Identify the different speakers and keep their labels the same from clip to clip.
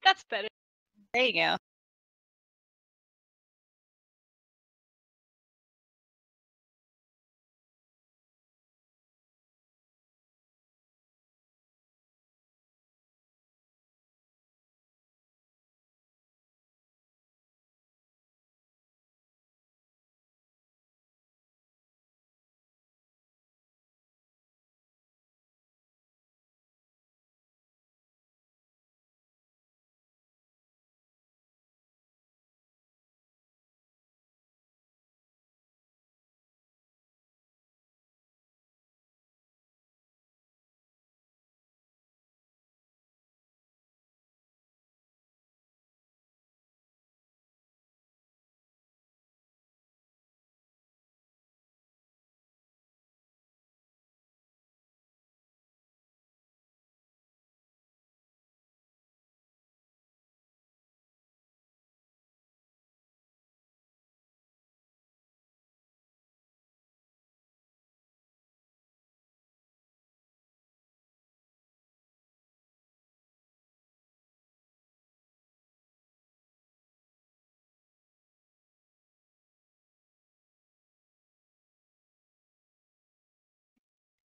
Speaker 1: That's better.
Speaker 2: There you go.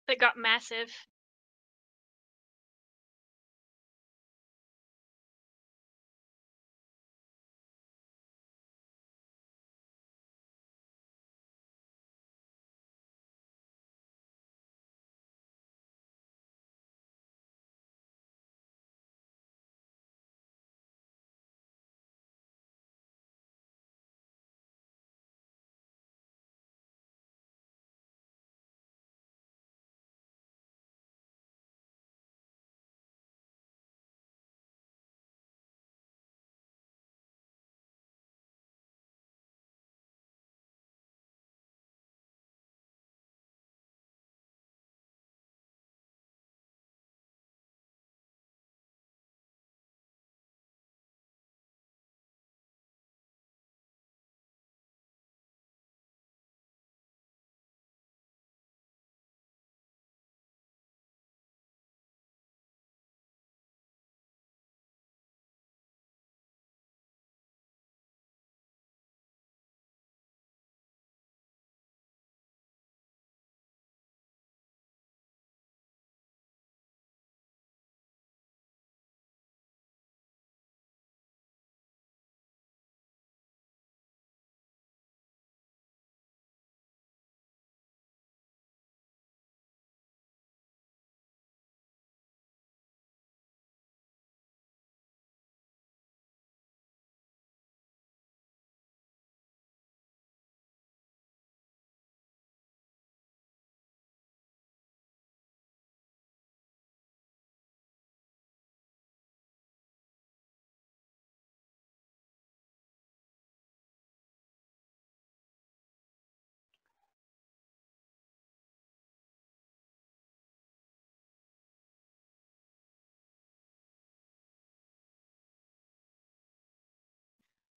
Speaker 1: That got massive.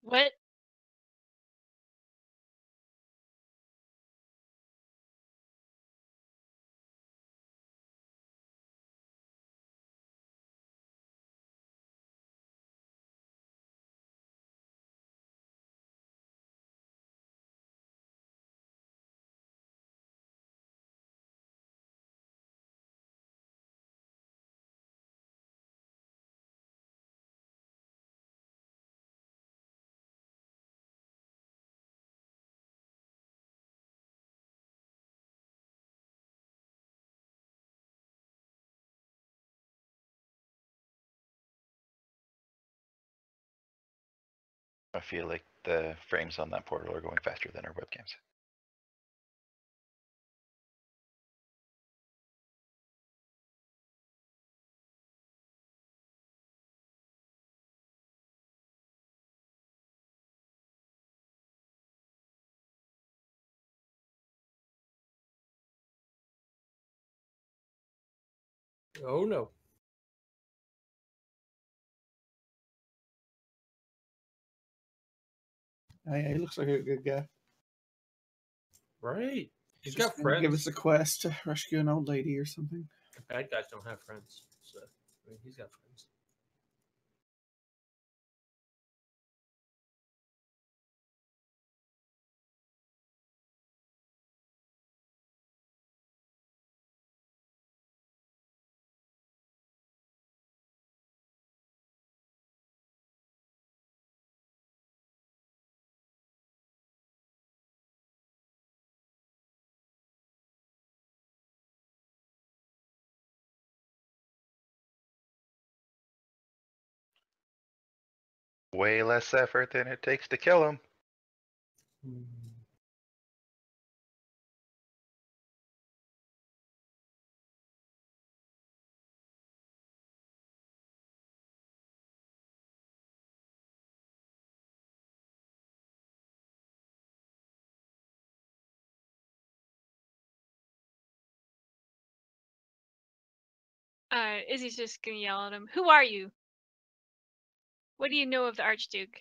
Speaker 1: What?
Speaker 3: I feel like the frames on that portal are going faster than our webcams.
Speaker 4: Oh no.
Speaker 5: He looks like a good guy.
Speaker 4: Right. He's
Speaker 5: Just
Speaker 4: got friends.
Speaker 5: give us a quest to rescue an old lady or something.
Speaker 2: Bad guys don't have friends, so I mean, he's got friends.
Speaker 3: Way less effort than it takes to kill him.
Speaker 1: Izzy's just gonna yell at him. Who are you? What do you know of the Archduke?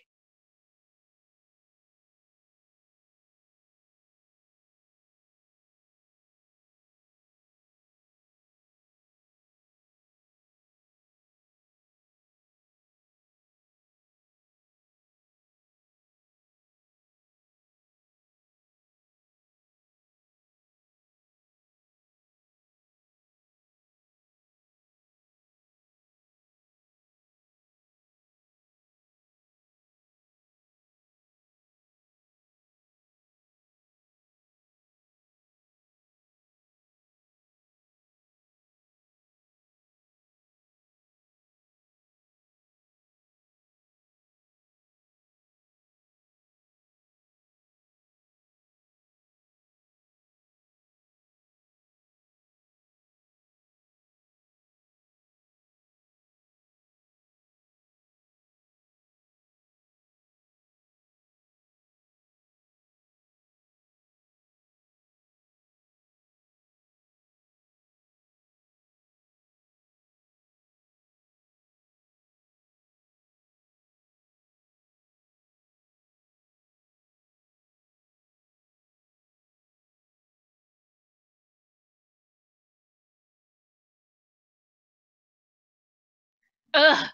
Speaker 1: Ugh!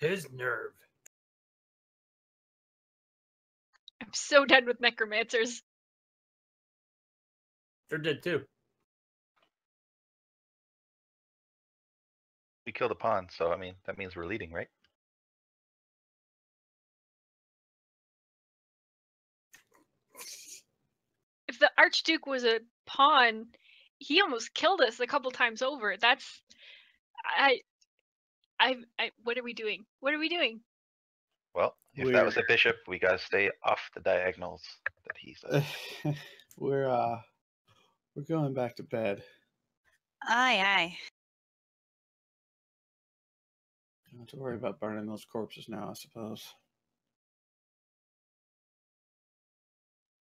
Speaker 2: His nerve.
Speaker 1: I'm so done with necromancers.
Speaker 2: They're dead too.
Speaker 3: We killed a pawn, so I mean that means we're leading, right?
Speaker 1: If the Archduke was a pawn, he almost killed us a couple times over. That's what are we doing? What are we doing?
Speaker 3: Well, if that was a bishop, we gotta stay off the diagonals that he's
Speaker 5: We're going back to bed.
Speaker 4: Aye, aye.
Speaker 5: Don't have to worry about burning those corpses now, I suppose.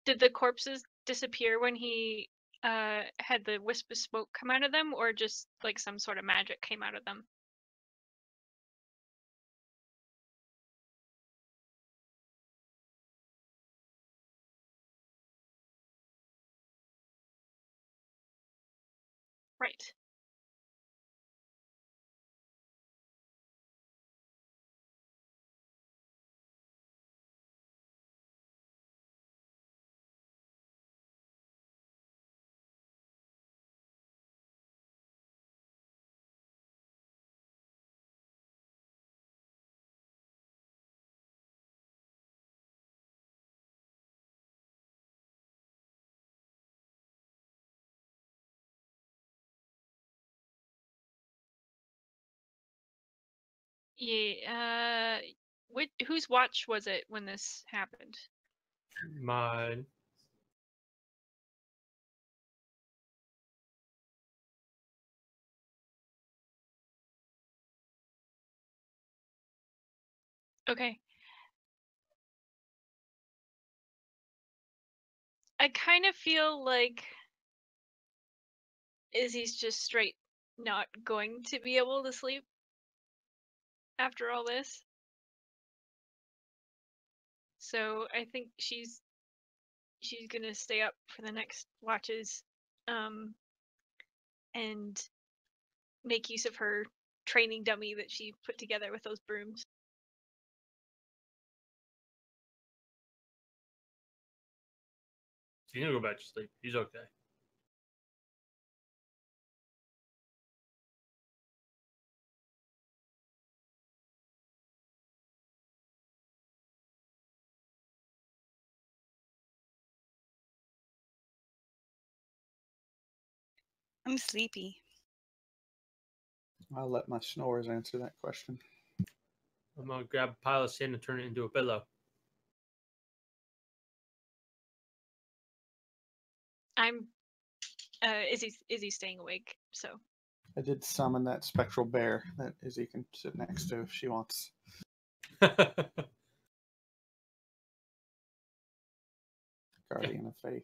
Speaker 1: Did the corpses disappear when he had the wisp of smoke come out of them, or just like some sort of magic came out of them? Right. Yeah. Whose watch was it when this happened?
Speaker 2: Mine.
Speaker 1: Okay. I kind of feel like Izzy's just straight not going to be able to sleep after all this. So I think she's gonna stay up for the next watches. and make use of her training dummy that she put together with those brooms.
Speaker 2: He's gonna go back to sleep. He's okay.
Speaker 4: I'm sleepy.
Speaker 5: I'll let my snores answer that question.
Speaker 2: I'm gonna grab a pile of sand and turn it into a pillow.
Speaker 1: I'm Izzy's staying awake, so
Speaker 5: I did summon that spectral bear that Izzy can sit next to if she wants. Guardian of Faith.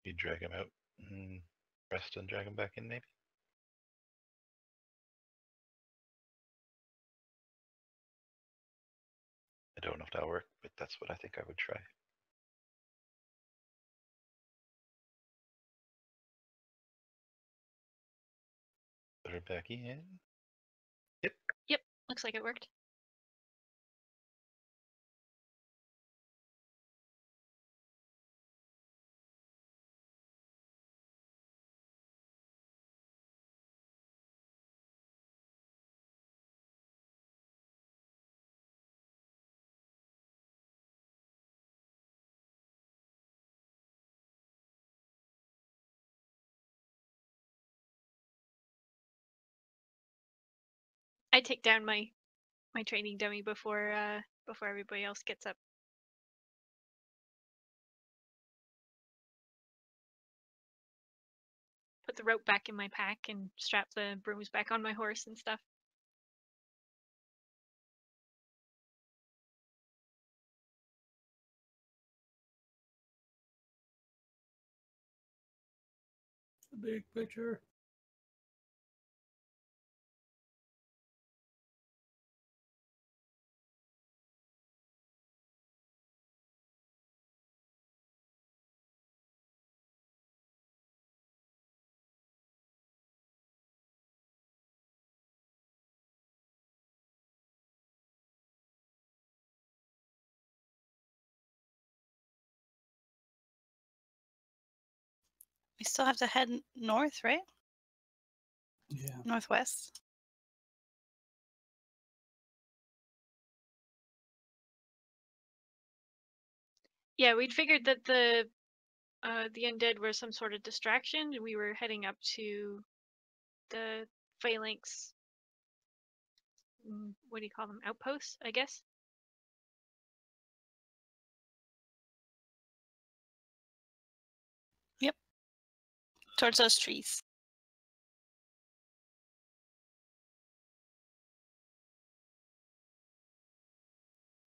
Speaker 3: You drag him out. Rest and drag him back in, maybe? I don't know if that'll work, but that's what I think I would try. Put her back in.
Speaker 1: yep, looks like it worked. I take down my training dummy before everybody else gets up. Put the rope back in my pack and strap the brooms back on my horse and stuff.
Speaker 2: The big picture.
Speaker 4: We still have to head north, right?
Speaker 5: Yeah.
Speaker 4: Northwest.
Speaker 1: Yeah, we'd figured that the undead were some sort of distraction. We were heading up to the phalanx. What do you call them? Outposts, I guess.
Speaker 4: Yep. Towards those trees.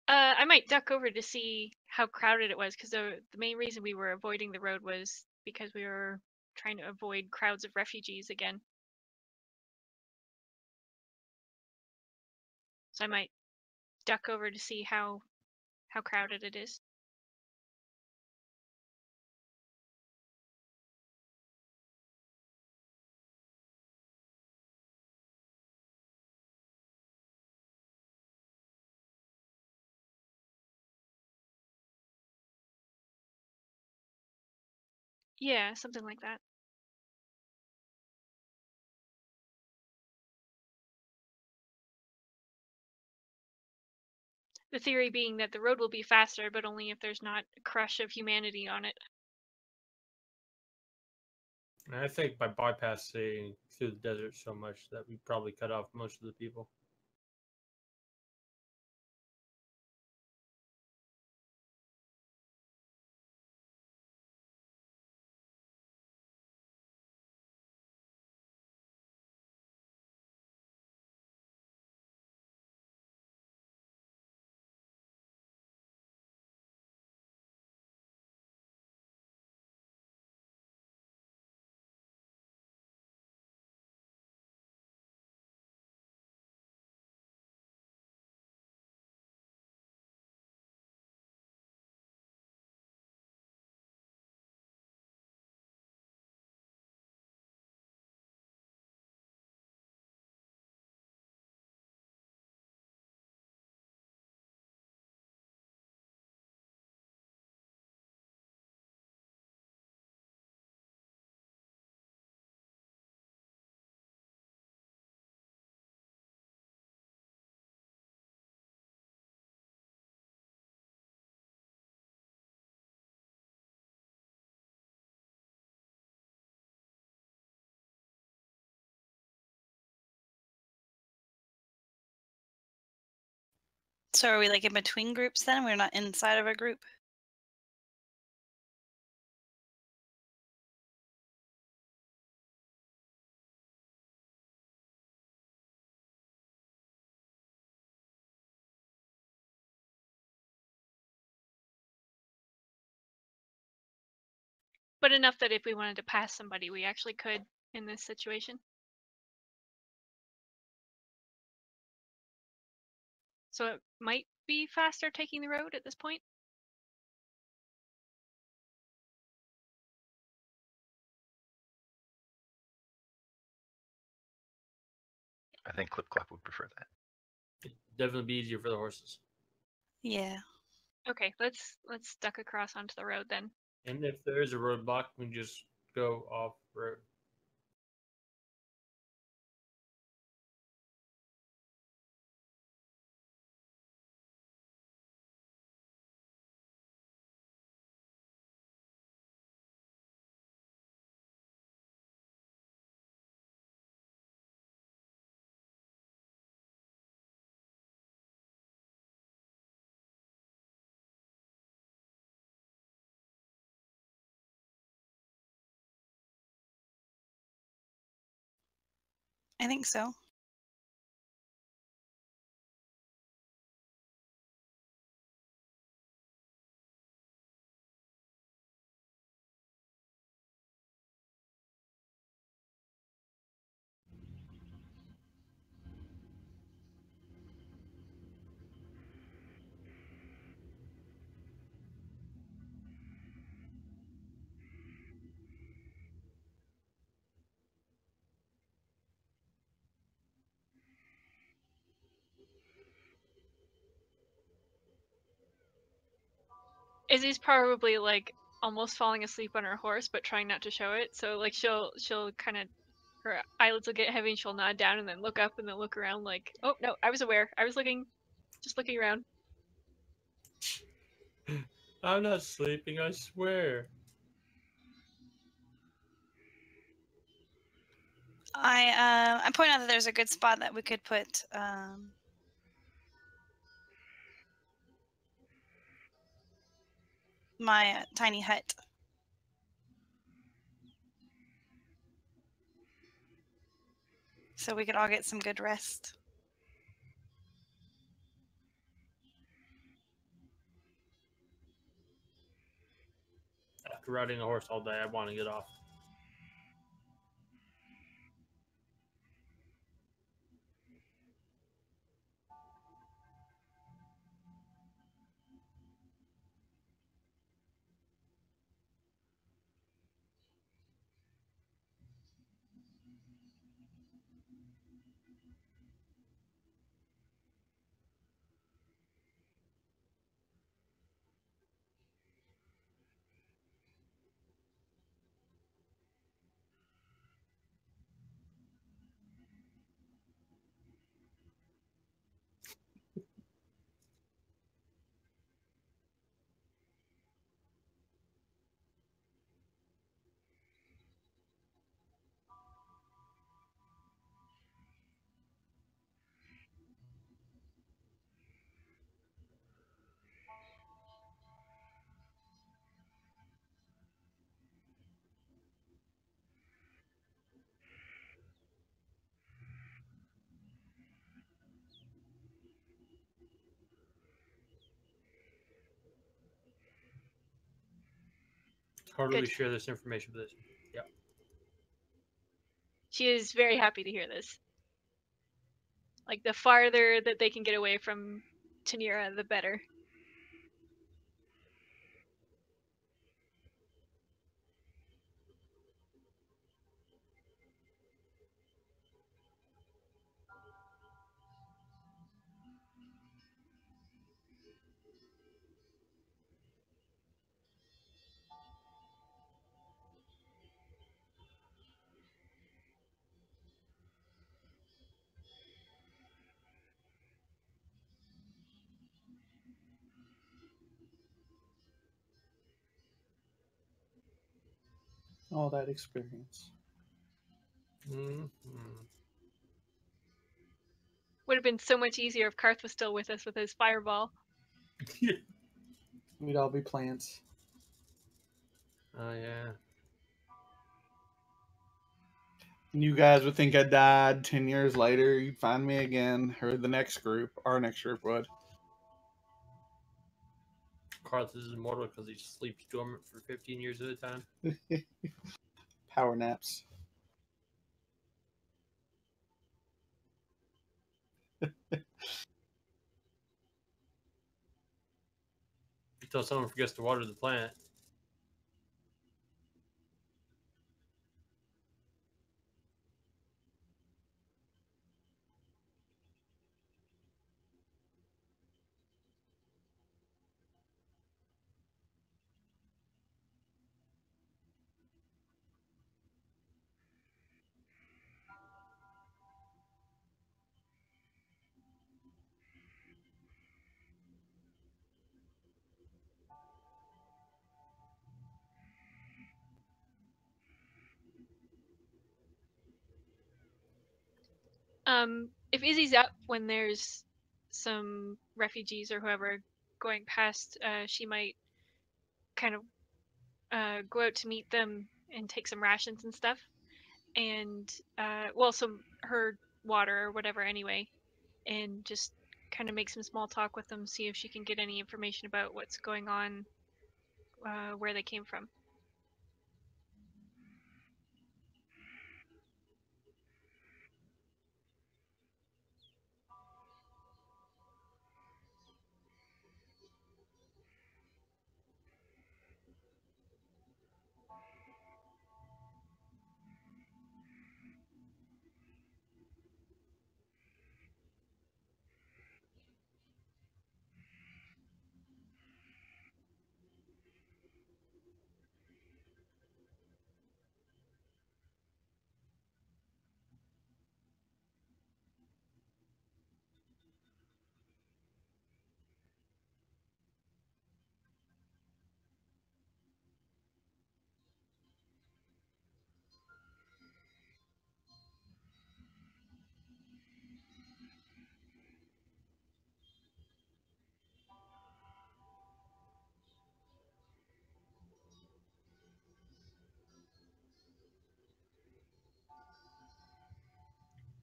Speaker 1: I might duck over to see how crowded it was, because the main reason we were avoiding the road was because we were trying to avoid crowds of refugees again. So I might duck over to see how crowded it is. Yeah, something like that. The theory being that the road will be faster, but only if there's not a crush of humanity on it.
Speaker 2: And I think by bypassing through the desert so much that we probably cut off most of the people.
Speaker 4: So are we like in between groups then? We're not inside of a group?
Speaker 1: But enough that if we wanted to pass somebody, we actually could in this situation. So it might be faster taking the road at this point.
Speaker 3: I think Clip Clop would prefer that.
Speaker 2: It'd definitely be easier for the horses.
Speaker 4: Yeah.
Speaker 1: Okay, let's duck across onto the road then.
Speaker 2: And if there is a roadblock, we can just go off road.
Speaker 4: I think so.
Speaker 1: Izzy's probably like almost falling asleep on her horse, but trying not to show it. So like she'll kind of, her eyelids will get heavy and she'll nod down and then look up and then look around like, oh no, I was aware. I was just looking around.
Speaker 2: I'm not sleeping, I swear.
Speaker 4: I point out that there's a good spot that we could put my tiny hut. So we could all get some good rest.
Speaker 2: After riding a horse all day, I want to get off. totally
Speaker 1: Good.
Speaker 2: share this information with us. Yeah.
Speaker 1: She is very happy to hear this. Like, the farther that they can get away from Tenaria, the better.
Speaker 5: All that experience.
Speaker 2: Mm-hmm.
Speaker 1: Would have been so much easier if Karth was still with us with his fireball.
Speaker 5: We'd all be plants.
Speaker 2: Oh yeah.
Speaker 5: And you guys would think I died 10 years later. You'd find me again, or the next group, our next group would.
Speaker 2: Karth is immortal because he sleeps dormant for 15 years at a time.
Speaker 5: Power naps.
Speaker 2: Until someone forgets to water the plant.
Speaker 1: If Izzy's up when there's some refugees or whoever going past, she might kind of go out to meet them and take some rations and stuff. And, well, some her water or whatever anyway. And just kind of make some small talk with them, see if she can get any information about what's going on, where they came from.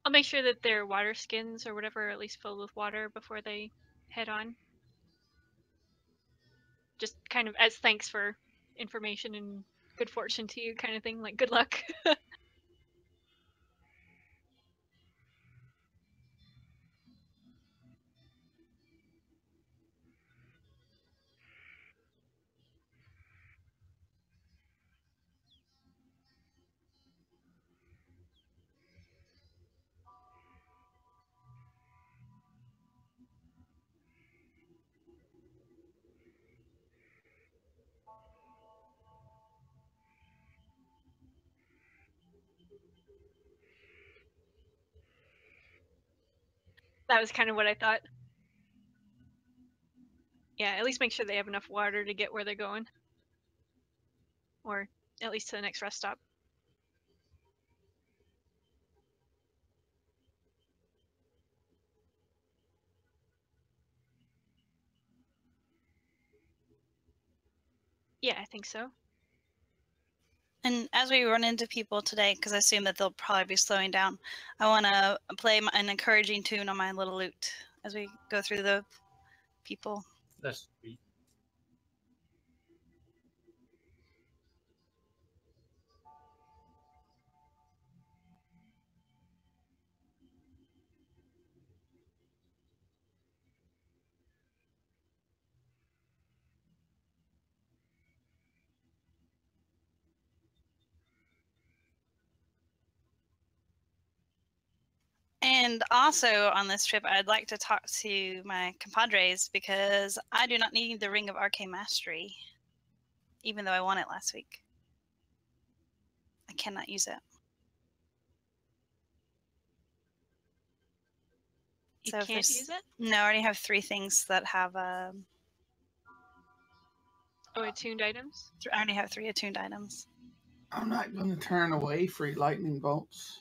Speaker 1: I'll make sure that their water skins or whatever are at least filled with water before they head on. Just kind of as thanks for information and good fortune to you kind of thing, like good luck. That was kind of what I thought. Yeah, at least make sure they have enough water to get where they're going. Or at least to the next rest stop. Yeah, I think so.
Speaker 4: And as we run into people today, because I assume that they'll probably be slowing down, I want to play an encouraging tune on my little lute as we go through the people.
Speaker 2: That's sweet.
Speaker 4: And also on this trip, I'd like to talk to my compadres because I do not need the Ring of Arcane Mastery, even though I won it last week. I cannot use it.
Speaker 1: You
Speaker 4: So if
Speaker 1: can't
Speaker 4: there's-
Speaker 1: use it?
Speaker 4: No, I already have 3 things that have.
Speaker 1: Oh, attuned items?
Speaker 4: I already have 3 attuned items.
Speaker 5: I'm not going to turn away free lightning bolts.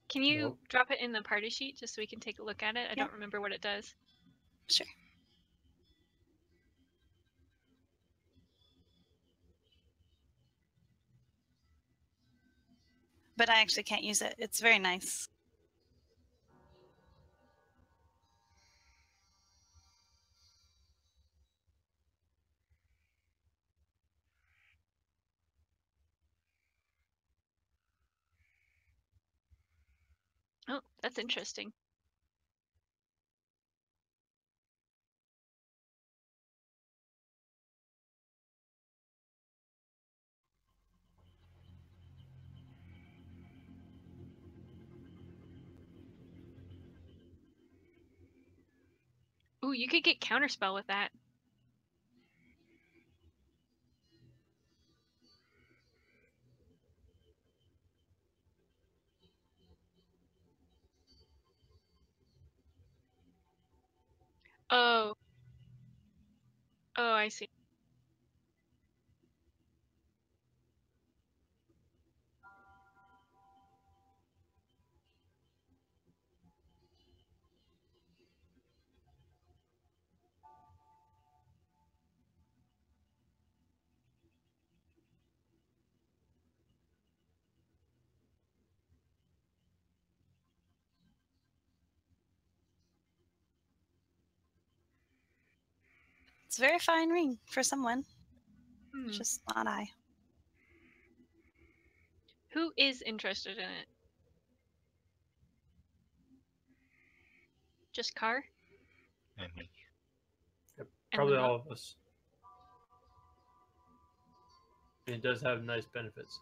Speaker 1: Can you
Speaker 2: Nope.
Speaker 1: drop it in the party sheet just so we can take a look at it? I
Speaker 4: Yeah.
Speaker 1: don't remember what it does.
Speaker 4: Sure. But I actually can't use it. It's very nice.
Speaker 1: Oh, that's interesting. Ooh, you could get counterspell with that. Oh. Oh, I see.
Speaker 4: It's a very fine ring for someone.
Speaker 1: Hmm.
Speaker 4: Just not I.
Speaker 1: Who is interested in it? Just Car?
Speaker 3: And me.
Speaker 2: Yep,
Speaker 1: And
Speaker 2: probably
Speaker 1: Limo?
Speaker 2: all of us. It does have nice benefits.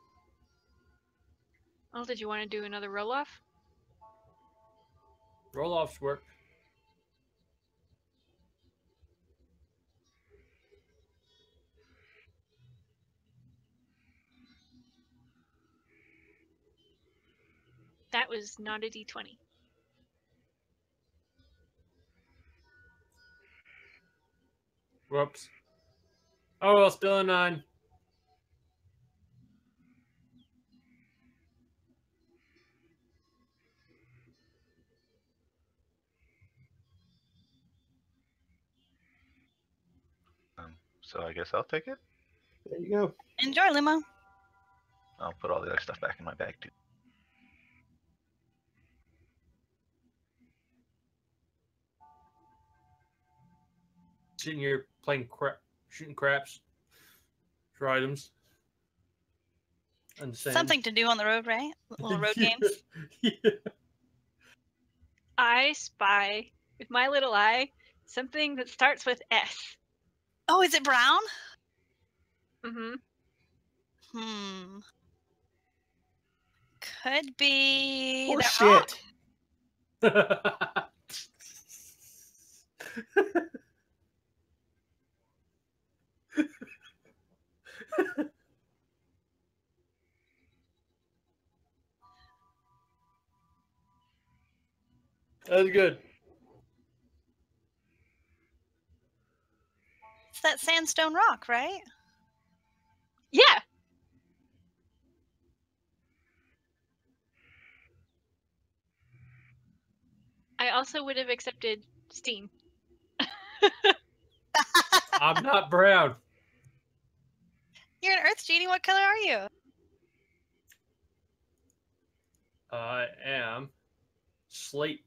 Speaker 1: Oh, did you want to do another roll-off?
Speaker 2: Roll-offs work.
Speaker 1: That was not a d20.
Speaker 2: Whoops. Oh, well, still a 9.
Speaker 3: So I guess I'll take it.
Speaker 5: There you go.
Speaker 4: Enjoy, Limo.
Speaker 3: I'll put all the other stuff back in my bag too.
Speaker 2: Sitting here playing shooting craps for items. Understand.
Speaker 4: Something to do on the road, right? Little road games.
Speaker 2: Yeah.
Speaker 1: I spy, with my little eye, something that starts with S.
Speaker 4: Oh, is it brown?
Speaker 1: Mm-hmm.
Speaker 4: Could be
Speaker 5: Horse
Speaker 4: that rock.
Speaker 5: shit.
Speaker 2: That's good.
Speaker 4: It's that sandstone rock, right?
Speaker 1: Yeah! I also would have accepted Steam.
Speaker 2: I'm not brown.
Speaker 4: You're an Earth Genie. What color are you?
Speaker 2: I am slate.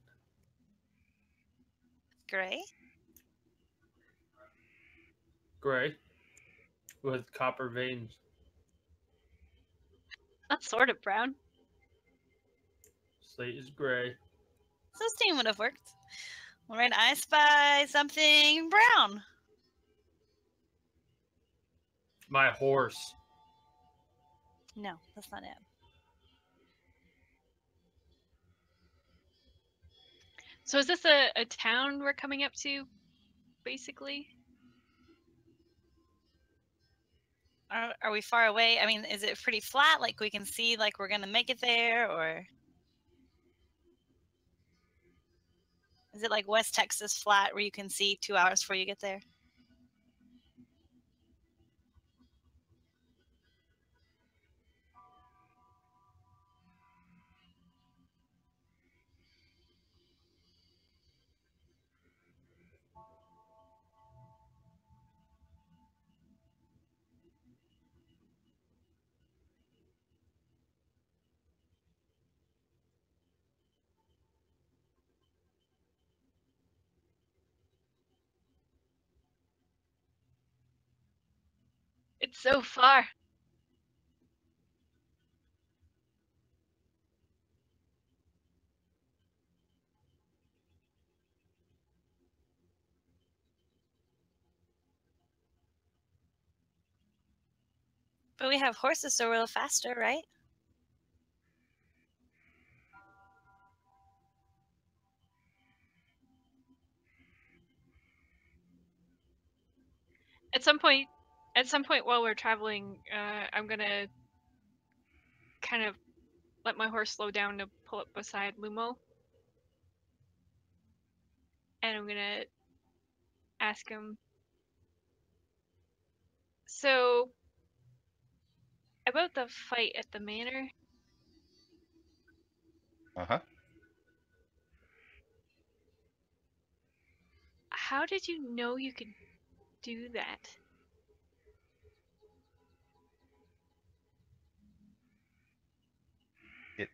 Speaker 4: Gray.
Speaker 2: Gray with copper veins.
Speaker 1: That's sort of brown.
Speaker 2: Slate is gray.
Speaker 4: So steam would have worked. All right, I spy something brown.
Speaker 2: My horse.
Speaker 4: No, that's not it.
Speaker 1: So is this a town we're coming up to, basically?
Speaker 4: Are we far away? I mean, is it pretty flat? Like we can see, like we're gonna make it there, or is it like West Texas flat where you can see 2 hours before you get there?
Speaker 1: It's so far.
Speaker 4: But we have horses, so we're a little faster, right?
Speaker 1: At some point while we're traveling, I'm gonna kind of let my horse slow down to pull up beside Lumo. And I'm gonna ask him, so, about the fight at the manor,
Speaker 3: Uh-huh.
Speaker 1: how did you know you could do that?
Speaker 3: It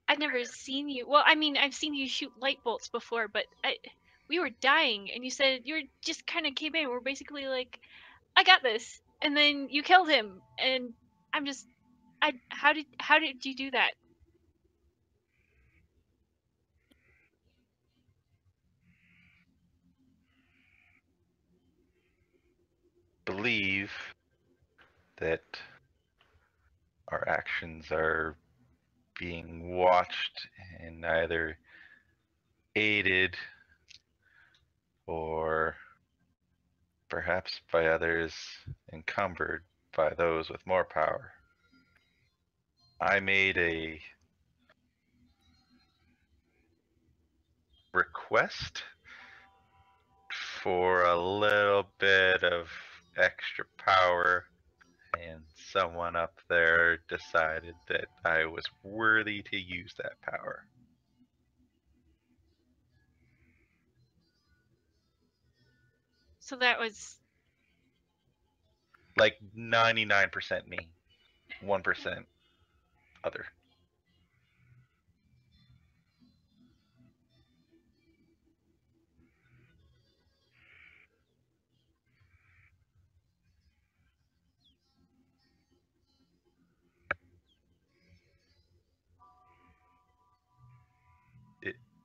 Speaker 1: I've never seen you. Well, I mean, I've seen you shoot light bolts before, but we were dying, and you said you were just kind of came in. We're basically like, I got this, and then you killed him, and I'm just, how did you do that?
Speaker 3: believe that our actions are being watched and either aided or perhaps by others encumbered by those with more power. I made a request for a little bit of extra power, and someone up there decided that I was worthy to use that power.
Speaker 1: So that was
Speaker 3: Like 99% me, 1% other.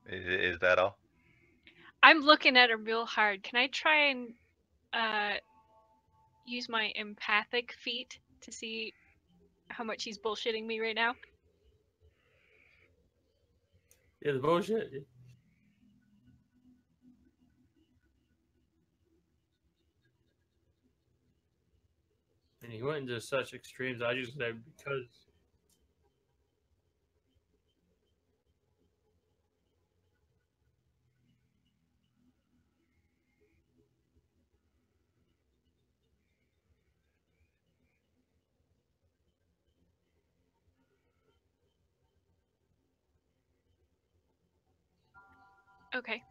Speaker 3: Is that all?
Speaker 1: I'm looking at him real hard. Can I try and use my empathic feat to see how much he's bullshitting me right now?
Speaker 2: Yeah, the bullshit. And he went into such extremes. I just said because.
Speaker 1: Okay.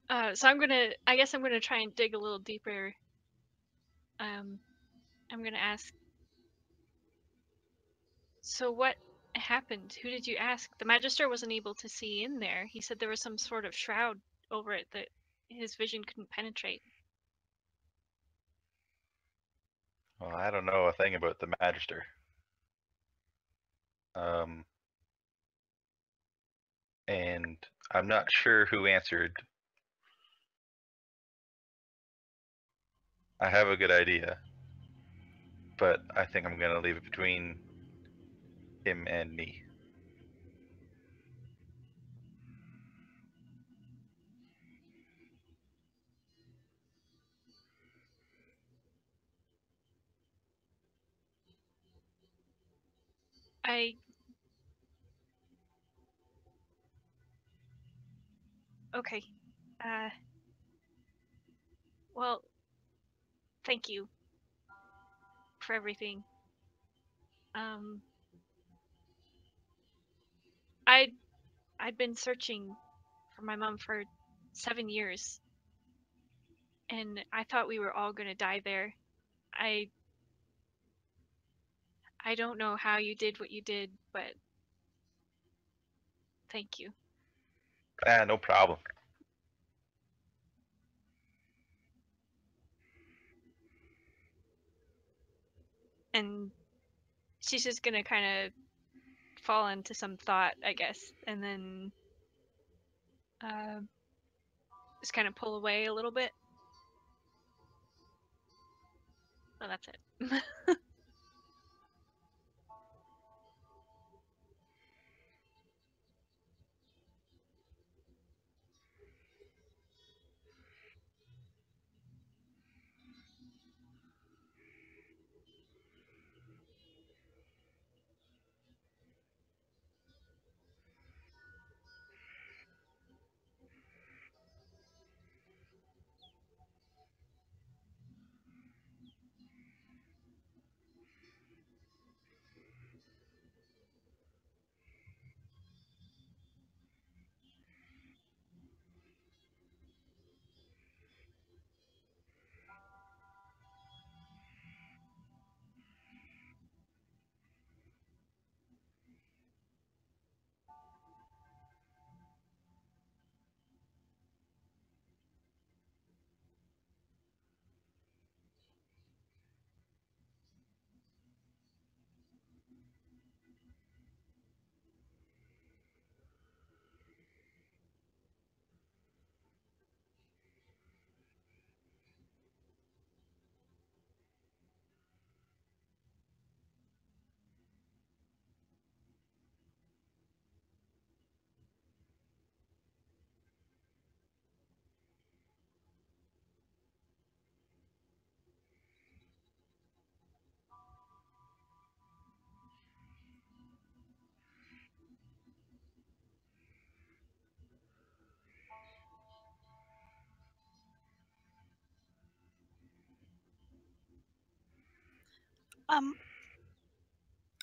Speaker 1: So I guess I'm gonna try and dig a little deeper. I'm gonna ask. So what happened? Who did you ask? The Magister wasn't able to see in there. He said there was some sort of shroud over it that his vision couldn't penetrate.
Speaker 3: Well, I don't know a thing about the Magister. And I'm not sure who answered. I have a good idea, but I think I'm gonna leave it between him and me.
Speaker 1: Okay. Uh. Well, thank you for everything. Um. I'd I'd been searching for my mom for 7 years, and I thought we were all gonna die there. I I don't know how you did what you did, but thank you.
Speaker 3: Ah, no problem.
Speaker 1: And she's just gonna kind of fall into some thought, I guess, and then uh, just kind of pull away a little bit. Oh, that's it.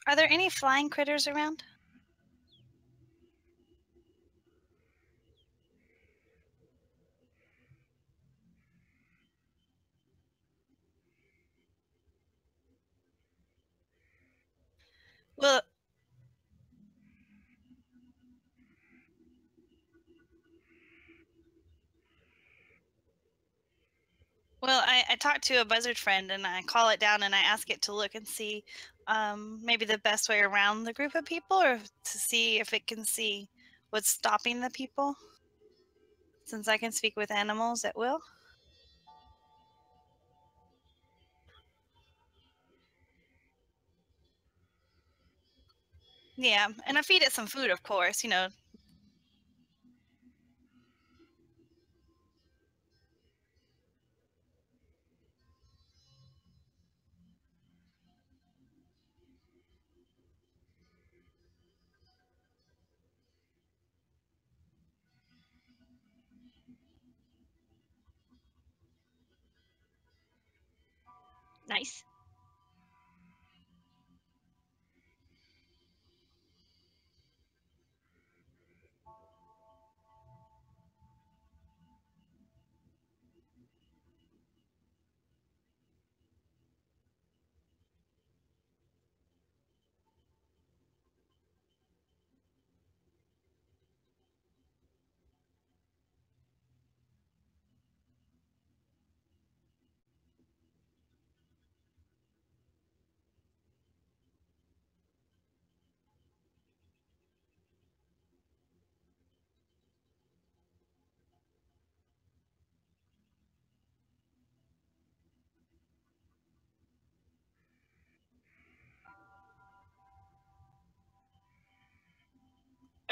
Speaker 4: Are there any flying critters around? Well, I talked to a buzzard friend and I call it down and I ask it to look and see maybe the best way around the group of people, or to see if it can see what's stopping the people, since I can speak with animals at will. Yeah, and I feed it some food, of course, you know.
Speaker 1: Nice.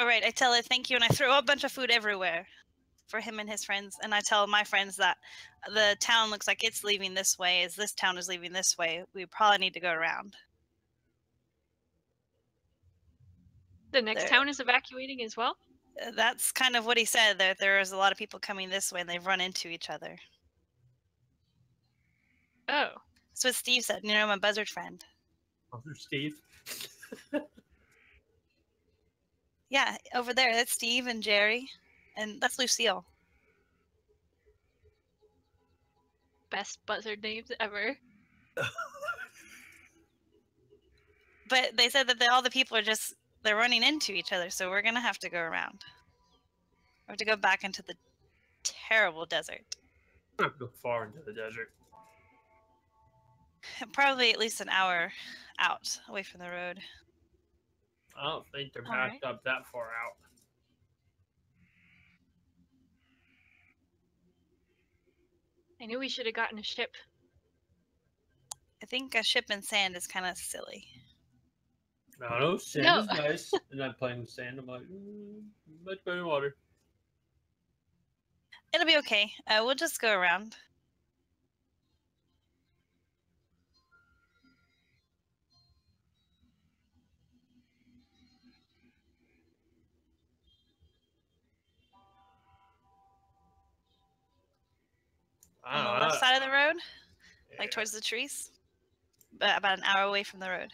Speaker 4: All right, I tell her thank you, and I throw a bunch of food everywhere for him and his friends. And I tell my friends that the town looks like it's leaving this way, as this town is leaving this way. We probably need to go around.
Speaker 1: The next
Speaker 4: There-
Speaker 1: town is evacuating as well?
Speaker 4: That's kind of what he said, that there's a lot of people coming this way, and they've run into each other.
Speaker 1: Oh.
Speaker 4: That's what Steve said, you know, my buzzard friend.
Speaker 2: Officer Steve.
Speaker 4: Yeah, over there, that's Steve and Jerry, and that's Lucille.
Speaker 1: Best buzzard names ever.
Speaker 4: But they said that all the people are just, they're running into each other, so we're going to have to go around. We have to go back into the terrible desert.
Speaker 2: Not go far into the desert.
Speaker 4: Probably at least an hour out, away from the road.
Speaker 2: I don't think they're
Speaker 1: All
Speaker 2: backed up that far out.
Speaker 1: I knew we should have gotten a ship.
Speaker 4: I think a ship in sand is kind of silly.
Speaker 2: I know sand
Speaker 1: No.
Speaker 2: is nice, and I'm playing with sand. I'm like, much better than water.
Speaker 4: It'll be okay. We'll just go around. On the left side of the road, like towards the trees, but about an hour away from the road.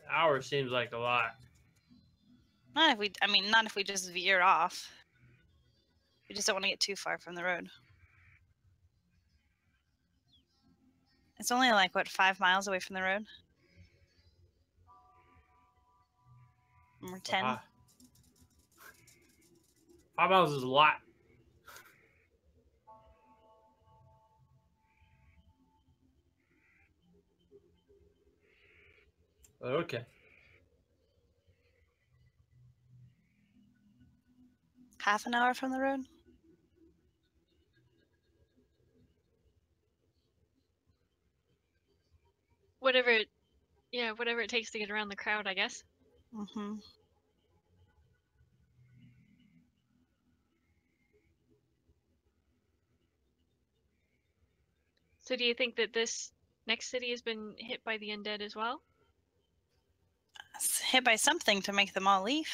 Speaker 2: Hour seems like a lot.
Speaker 4: Not if we, I mean, not if we just veer off. We just don't want to get too far from the road. It's only like, what, 5 miles away from the road? Or 10?
Speaker 2: 5 miles is a lot. Okay.
Speaker 4: Half an hour from the road?
Speaker 1: Whatever it takes to get around the crowd, I guess.
Speaker 4: Mm-hmm.
Speaker 1: So do you think that this next city has been hit by the undead as well?
Speaker 4: It's hit by something to make them all leave.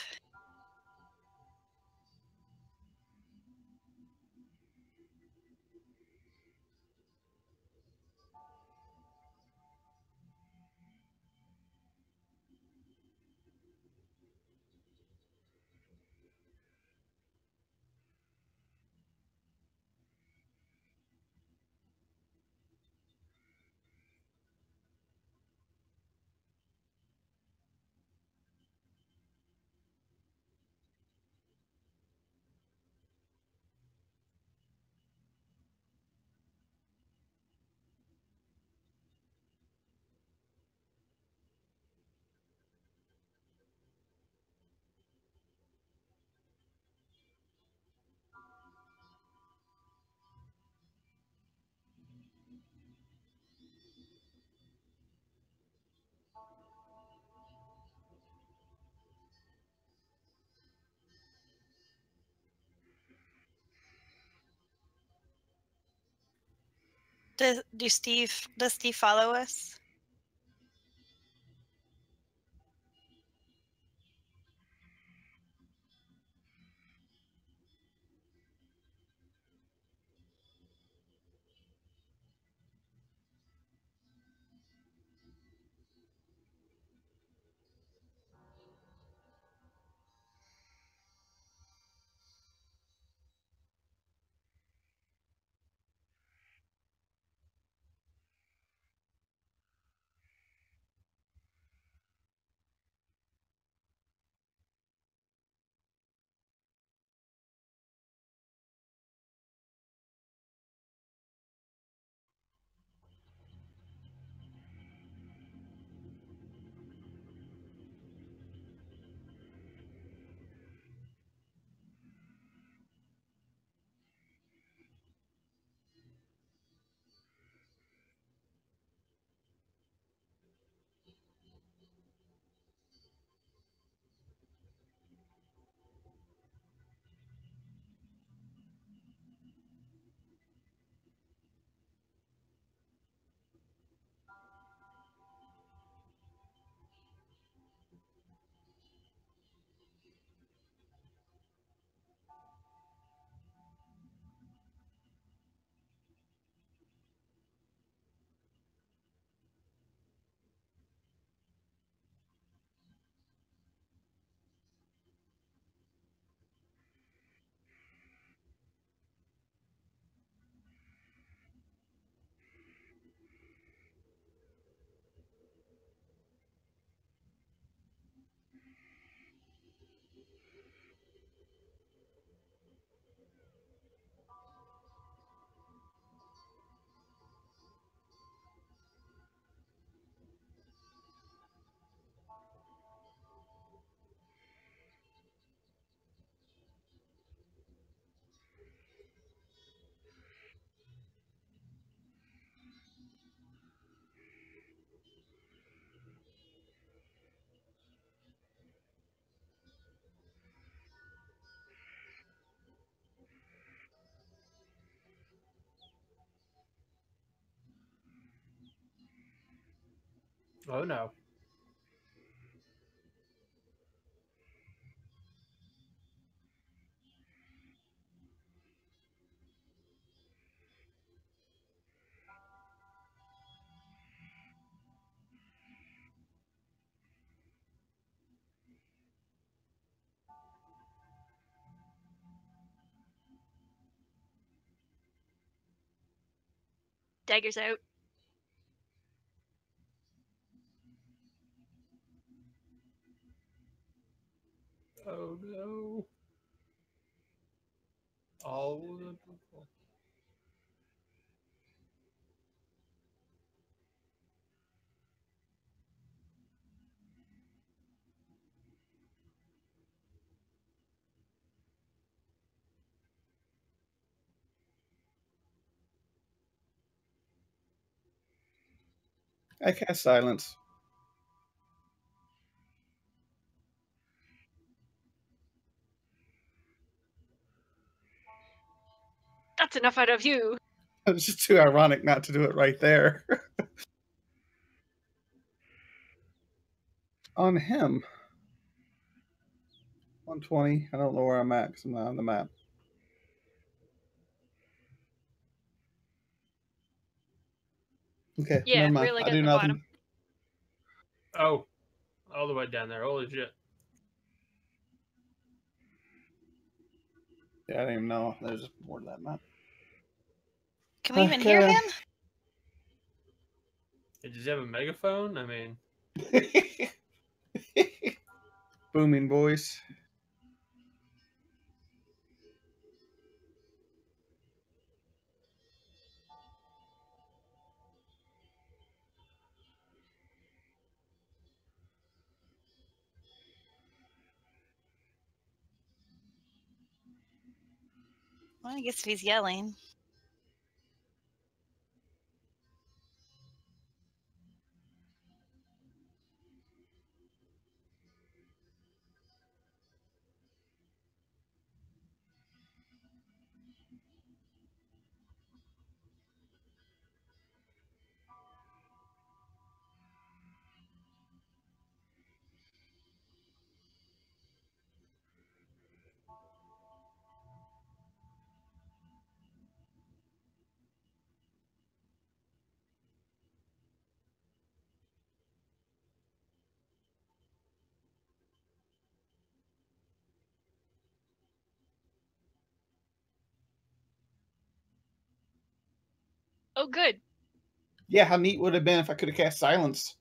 Speaker 4: Does Steve follow us?
Speaker 2: Oh no.
Speaker 1: Dagger's out.
Speaker 2: Oh no. All the people.
Speaker 5: I cast silence.
Speaker 1: That's enough out of you.
Speaker 5: It's just too ironic not to do it right there. On him. 120. I don't know where I'm at because I'm not on the map. Okay,
Speaker 1: Yeah,
Speaker 5: never mind.
Speaker 1: really
Speaker 5: I
Speaker 1: good
Speaker 5: do
Speaker 1: at the
Speaker 5: nothing.
Speaker 1: bottom.
Speaker 2: Oh, all the way down there. Holy shit.
Speaker 5: Yeah, I didn't even know there's more to that map.
Speaker 4: Can we even hear
Speaker 5: Okay.
Speaker 4: him?
Speaker 2: Does he have a megaphone? I mean,
Speaker 5: Booming voice.
Speaker 4: Well, I guess if he's yelling.
Speaker 1: Oh, good.
Speaker 5: Yeah, how neat would it have been if I could have cast silence?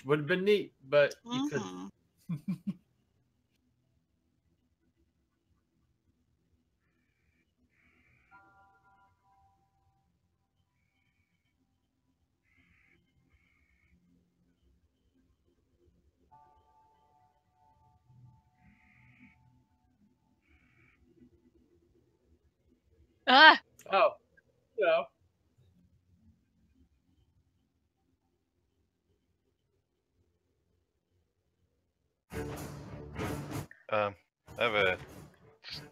Speaker 2: would have been neat, but you couldn't.
Speaker 4: Mhm.
Speaker 1: Ah!
Speaker 2: Oh, yeah.
Speaker 3: I have a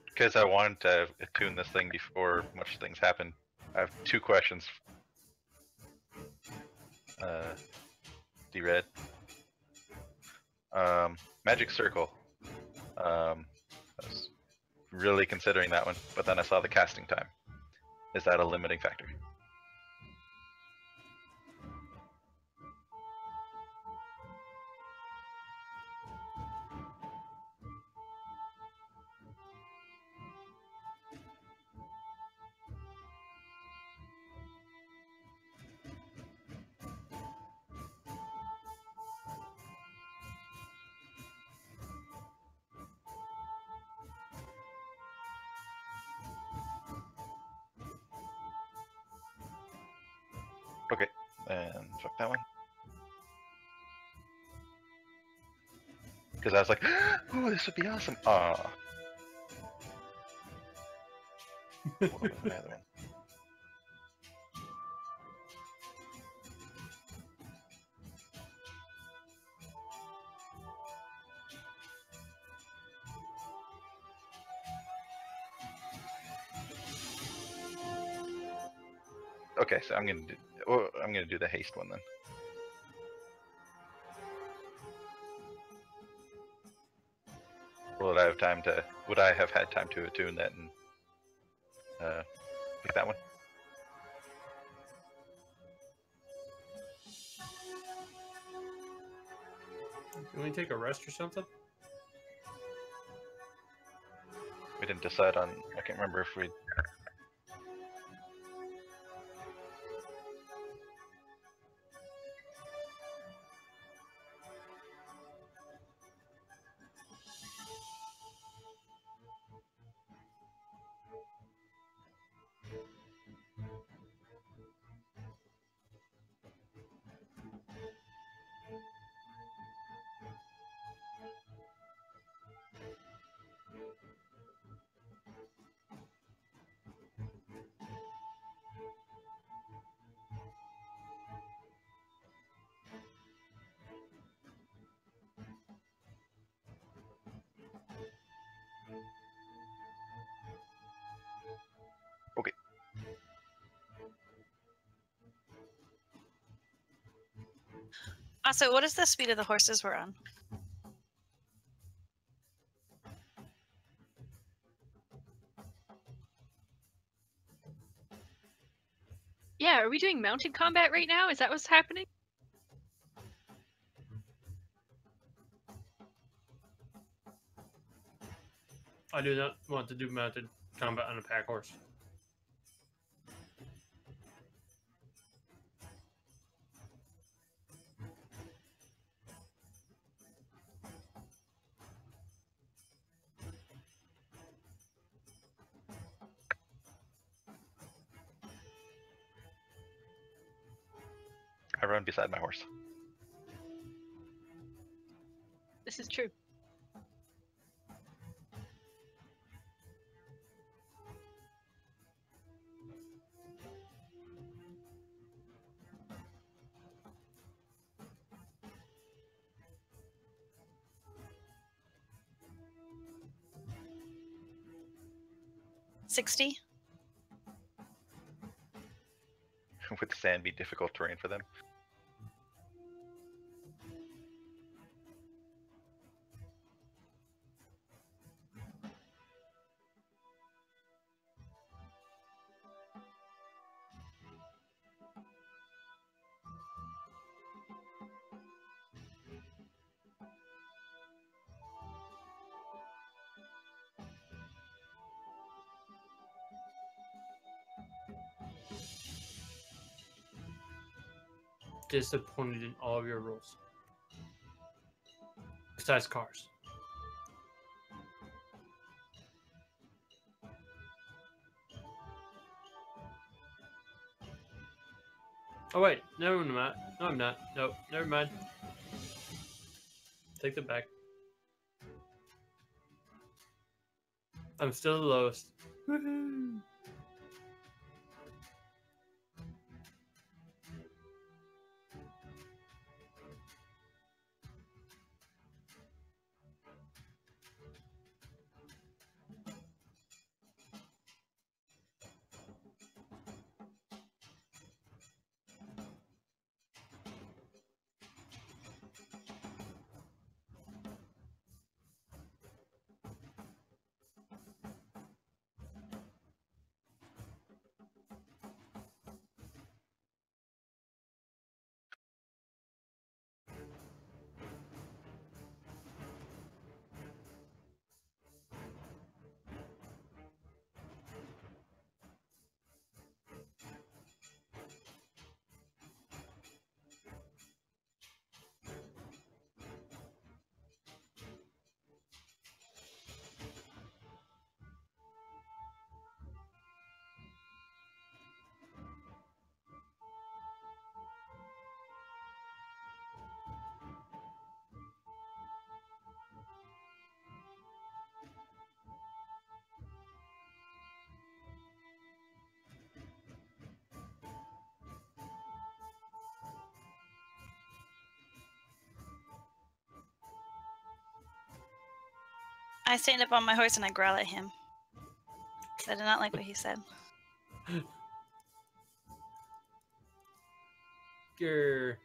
Speaker 3: because I wanted to attune this thing before much things happen. I have 2 questions. D-Red. Magic Circle. I was really considering that one, but then I saw the casting time. Is that a limiting factor? Okay, and fuck that one. Because I was like, oh, this would be awesome. Aw. What was my other one? Okay, so I'm gonna do the haste one then. Would I have had time to attune that and pick that one?
Speaker 2: Can we take a rest or something?
Speaker 3: We didn't decide on. I can't remember if we. Okay.
Speaker 4: Also, what is the speed of the horses we're on?
Speaker 1: Yeah, are we doing mounted combat right now? Is that what's happening?
Speaker 2: I do not want to do mounted combat on a pack horse.
Speaker 3: I run beside my horse.
Speaker 1: This is true.
Speaker 4: $60?
Speaker 3: Would sand be difficult terrain for them?
Speaker 2: Disappointed in all of your rules. Besides cars. Oh wait, no I'm not. No I'm not. Nope, never mind. Take them back. I'm still the lowest. Woohoo!
Speaker 4: I stand up on my horse and I growl at him. I did not like what he said.
Speaker 2: your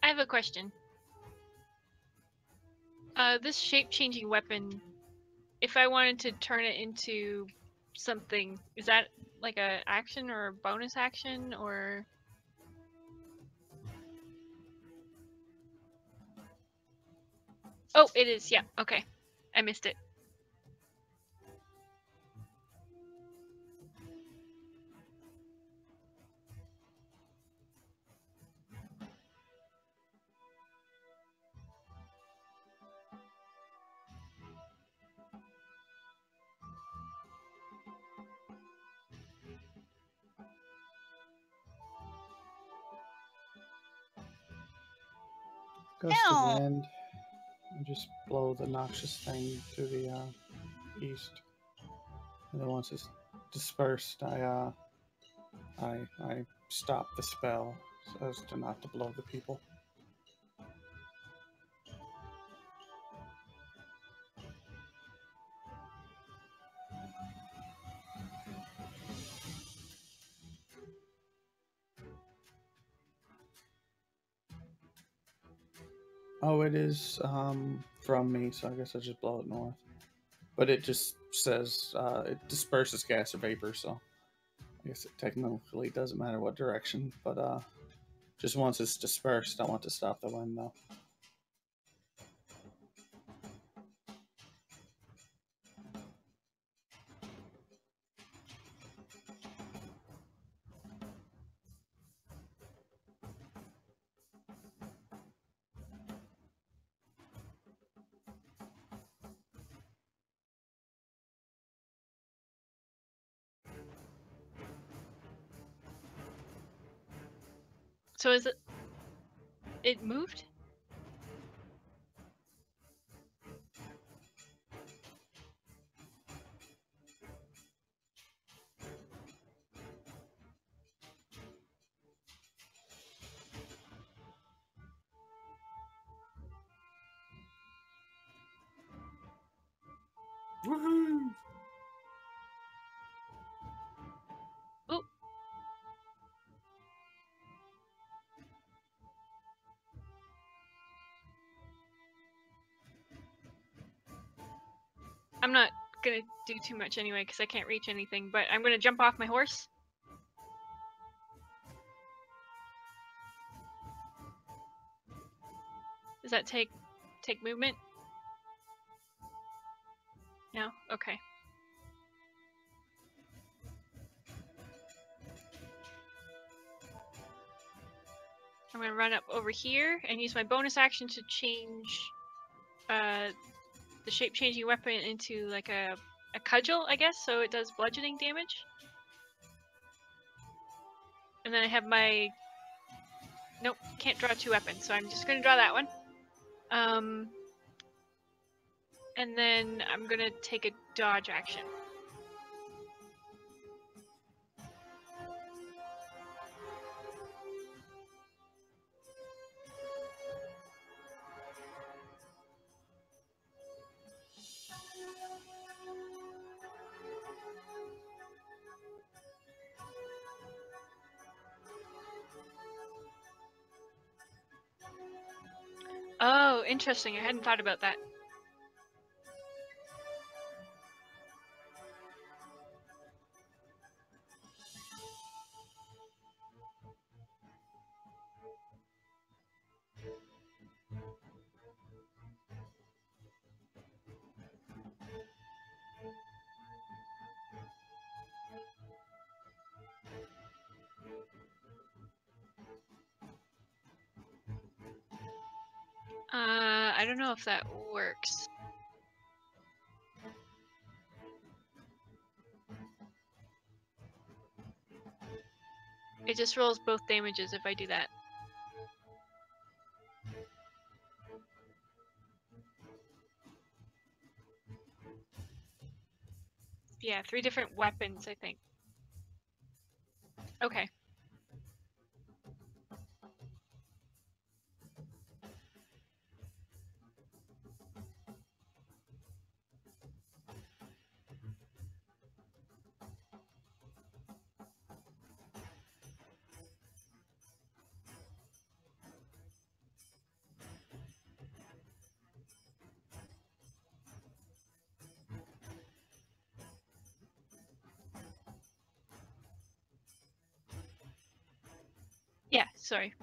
Speaker 1: I have a question. This shape-changing weapon, if I wanted to turn it into something, is that like a action or a bonus action or? Oh, it is. Yeah. Okay. I missed it.
Speaker 5: Gust
Speaker 4: Ow.
Speaker 5: of wind. And just blow the noxious thing to the east. And then once it's dispersed, I stop the spell so as to not to blow the people. Oh, it is from me, so I guess I'll just blow it north. But it just says it disperses gas or vapor, so I guess it technically doesn't matter what direction. But just once it's dispersed, I want to stop the wind, though.
Speaker 1: So is it? It moved?
Speaker 2: woohoo!
Speaker 1: I'm not gonna do too much anyway because I can't reach anything, but I'm gonna jump off my horse. Does that take movement? No? Okay. I'm gonna run up over here and use my bonus action to change the shape-changing weapon into like a cudgel, I guess, so it does bludgeoning damage. And then I have my... Nope, can't draw two weapons, so I'm just gonna draw that one. And then I'm gonna take a dodge action. Oh, interesting. I hadn't thought about that. I don't know if that works. It just rolls both damages if I do that. Yeah, 3 different weapons, I think. Okay. Yeah, sorry.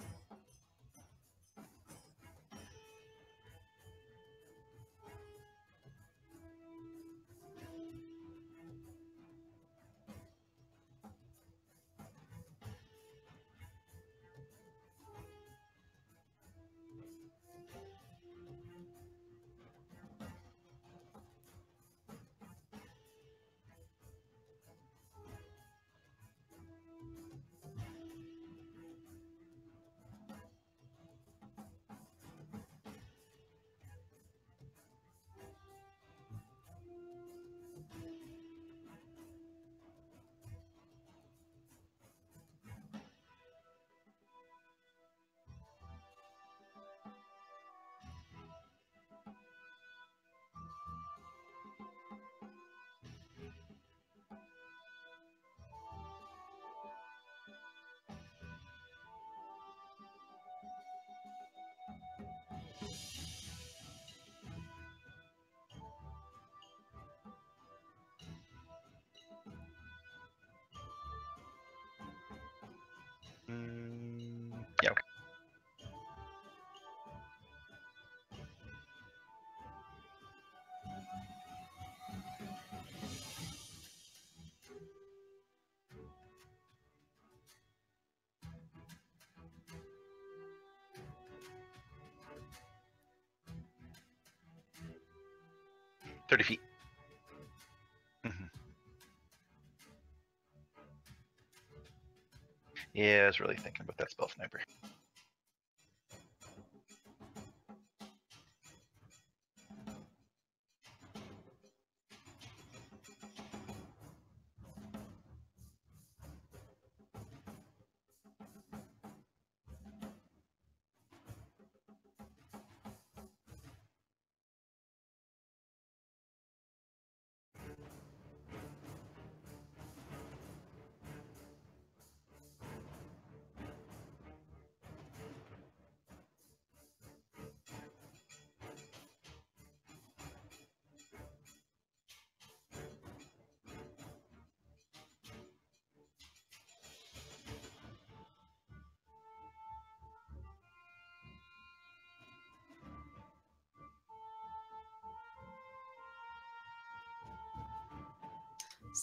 Speaker 3: Yeah. Okay. "30 feet." Mhm. Yeah, I was really thinking about that spell sniper.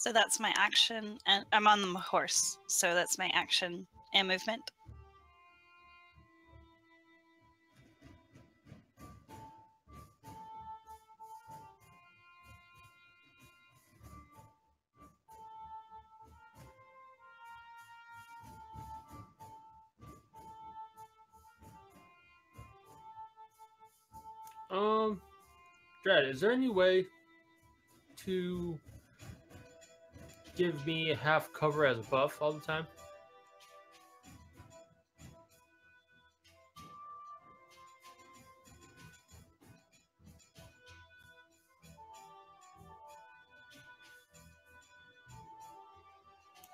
Speaker 4: So that's my action, and I'm on the horse. So that's my action and movement.
Speaker 2: Dredd, is there any way to give me half cover as a buff all the time?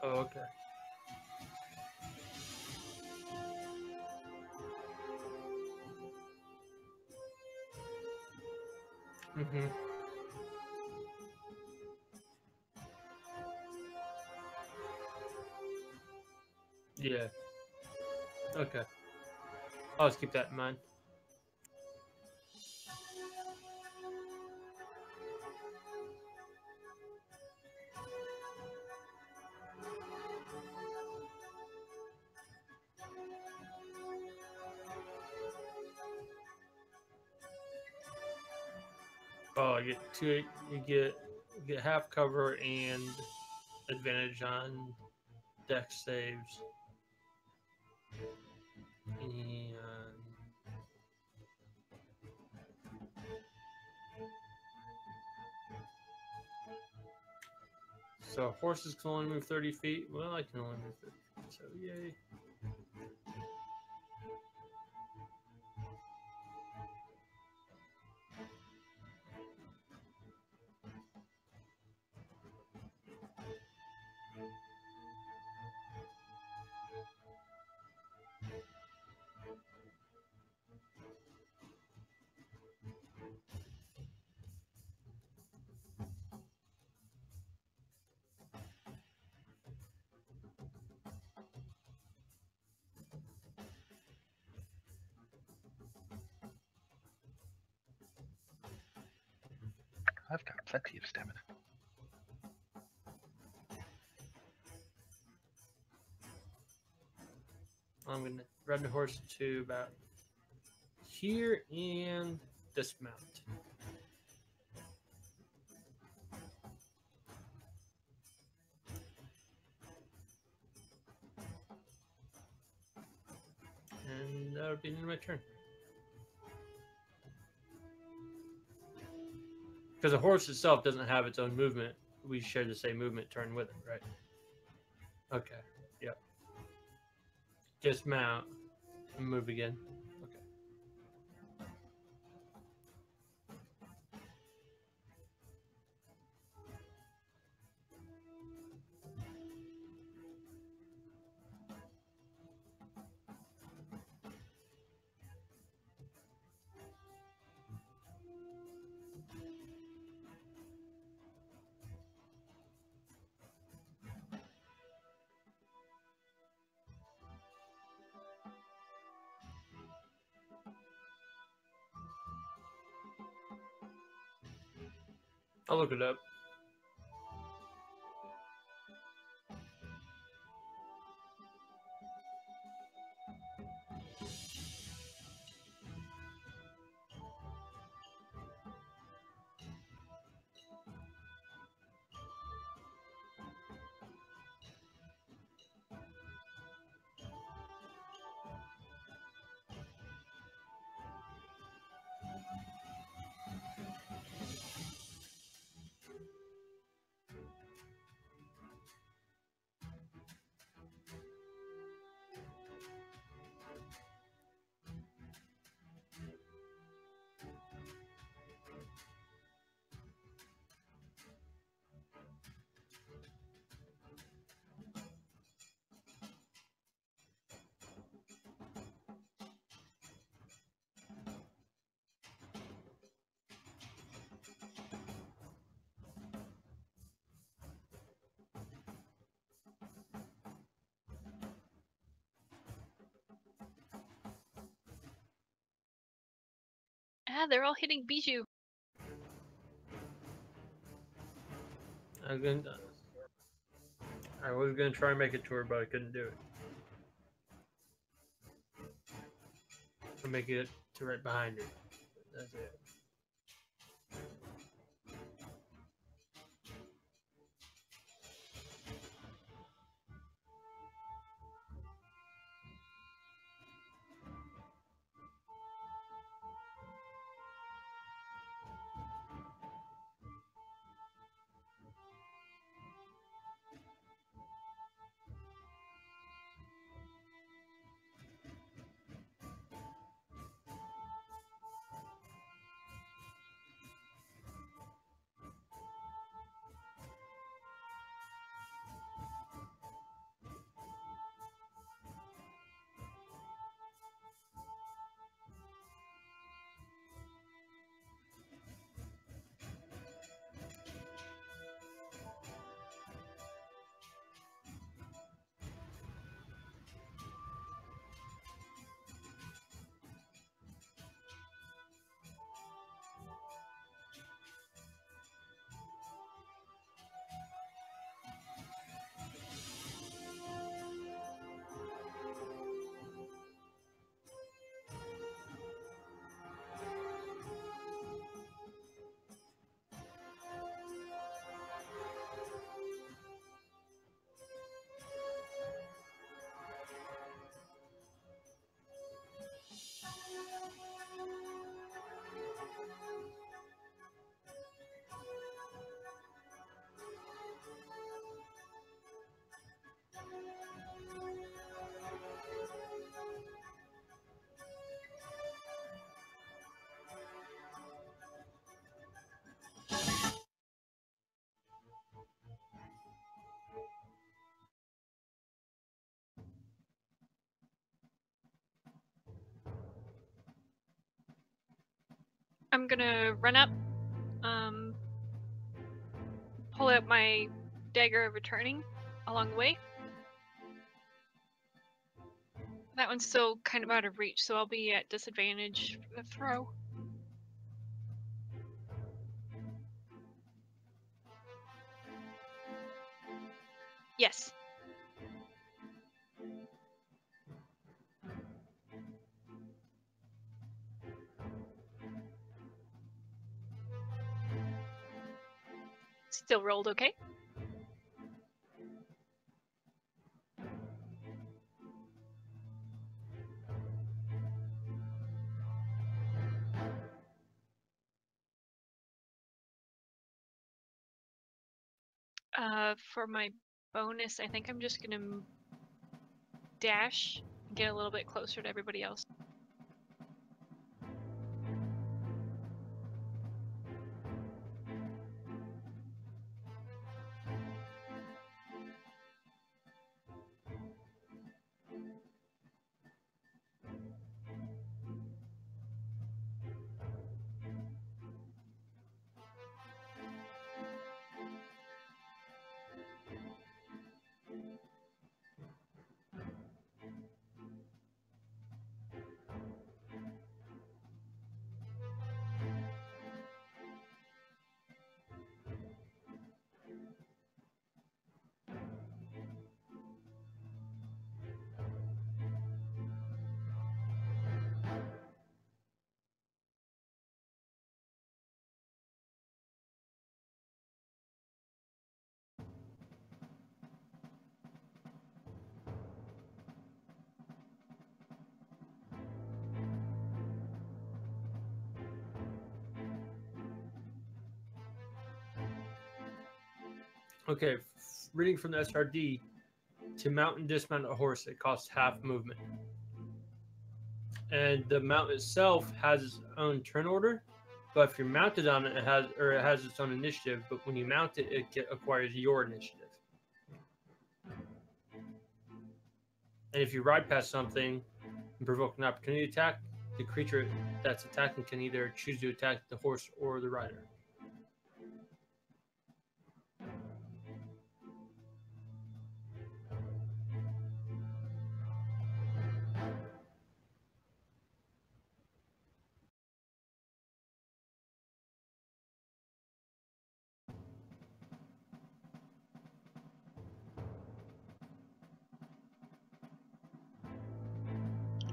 Speaker 2: Oh, okay. Mm-hmm. Yeah. Okay. I'll just keep that in mind. Oh, you get two. You get half cover and advantage on dex saves. And so horses can only move 30 feet. Well, I can only move 30 feet, so yay.
Speaker 3: I've got plenty of stamina.
Speaker 2: I'm gonna ride the horse to about here and dismount. And that'll be the end of my turn. Because the horse itself doesn't have its own movement. We share the same movement turn with it, right? Okay. Yep. Dismount and move again. Okay. I'll look it up.
Speaker 1: Ah, they're all hitting Bijou.
Speaker 2: I'm gonna I was gonna try and make a tour, but I couldn't do it. I'm making it to right behind her. That's it.
Speaker 1: I'm gonna run up, pull out my dagger of returning along the way. That one's still kind of out of reach, so I'll be at disadvantage for the throw. Yes. Still rolled okay. For my bonus, I think I'm just gonna dash and get a little bit closer to everybody else.
Speaker 2: Okay, reading from the SRD, to mount and dismount a horse, it costs half movement. And the mount itself has its own turn order, but if you're mounted on it, it has its own initiative. But when you mount it, it acquires your initiative. And if you ride past something and provoke an opportunity attack, the creature that's attacking can either choose to attack the horse or the rider.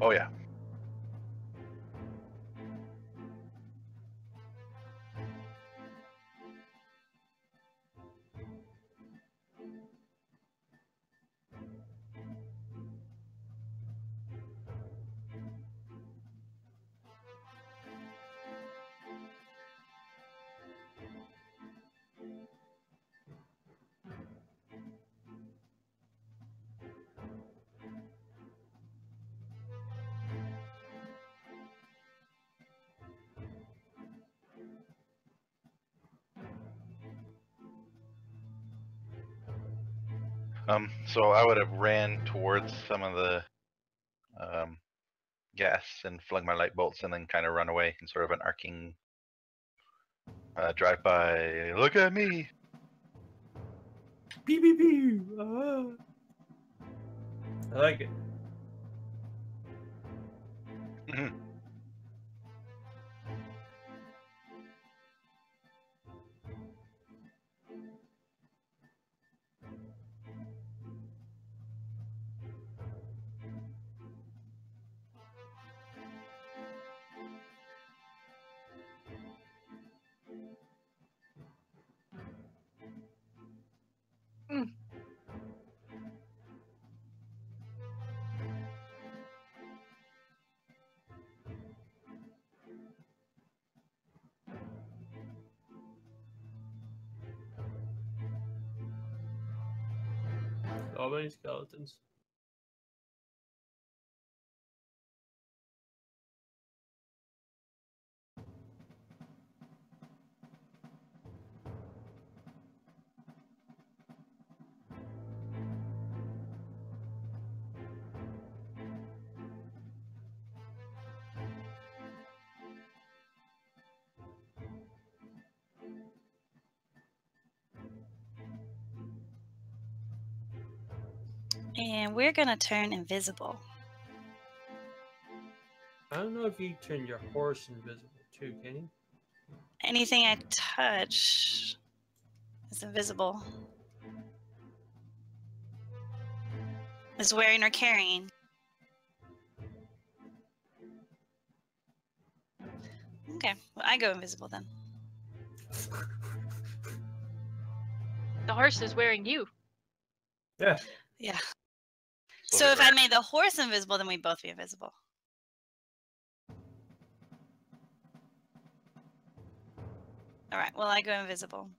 Speaker 3: Oh yeah. So I would have ran towards some of the gas and flung my light bolts and then kind of run away in sort of an arcing drive by. Look at me!
Speaker 2: Beep beep beep. I like it.
Speaker 3: Mhm.
Speaker 2: So many skeletons.
Speaker 4: And we're gonna turn invisible.
Speaker 2: I don't know if you turn your horse invisible too, can you?
Speaker 4: Anything I touch is invisible. Is wearing or carrying. Okay, well, I go invisible then.
Speaker 1: The horse is wearing you.
Speaker 2: Yeah.
Speaker 4: Yeah.
Speaker 3: So
Speaker 4: So
Speaker 3: they
Speaker 4: if
Speaker 3: were-
Speaker 4: I made the horse invisible, then we'd both be invisible. All right, well, I go invisible.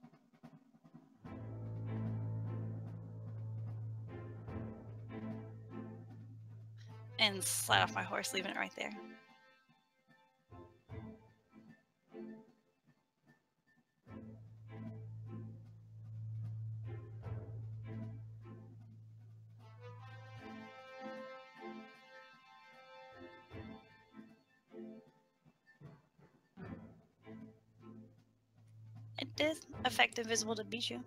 Speaker 4: And slide off my horse, leaving it right there. It did affect invisible to beat you.